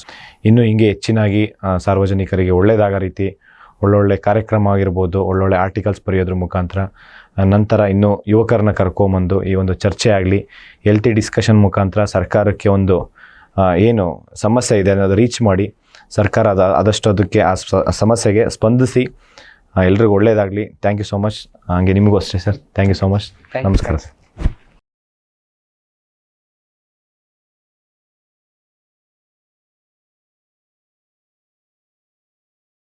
ಇನ್ನೂ ಹಿಂಗೆ ಹೆಚ್ಚಿನಾಗಿ ಸಾರ್ವಜನಿಕರಿಗೆ ಒಳ್ಳೆಯದಾಗೋ ರೀತಿ ಒಳ್ಳೊಳ್ಳೆ ಕಾರ್ಯಕ್ರಮ ಆಗಿರ್ಬೋದು, ಒಳ್ಳೊಳ್ಳೆ ಆರ್ಟಿಕಲ್ಸ್ ಬರೆಯೋದ್ರ ಮುಖಾಂತರ, ನಂತರ ಇನ್ನೂ ಯುವಕರನ್ನ ಕರ್ಕೊಂಬಂದು ಈ ಒಂದು ಚರ್ಚೆ ಆಗಲಿ, ಹೆಲ್ತಿ ಡಿಸ್ಕಷನ್ ಮುಖಾಂತರ ಸರ್ಕಾರಕ್ಕೆ ಒಂದು ಏನು ಸಮಸ್ಯೆ ಇದೆ ಅನ್ನೋದು ರೀಚ್ ಮಾಡಿ ಸರ್ಕಾರ ಆದಷ್ಟು ಅದಕ್ಕೆ ಆ ಸಮಸ್ಯೆಗೆ ಸ್ಪಂದಿಸಿ ಎಲ್ರಿಗೂ ಒಳ್ಳೆಯದಾಗಲಿ. Thank you so much. ಹಾಗೆ ನಿಮಗೂ ಅಷ್ಟೇ sir. Thank you so much. ನಮಸ್ಕಾರ ಸರ್.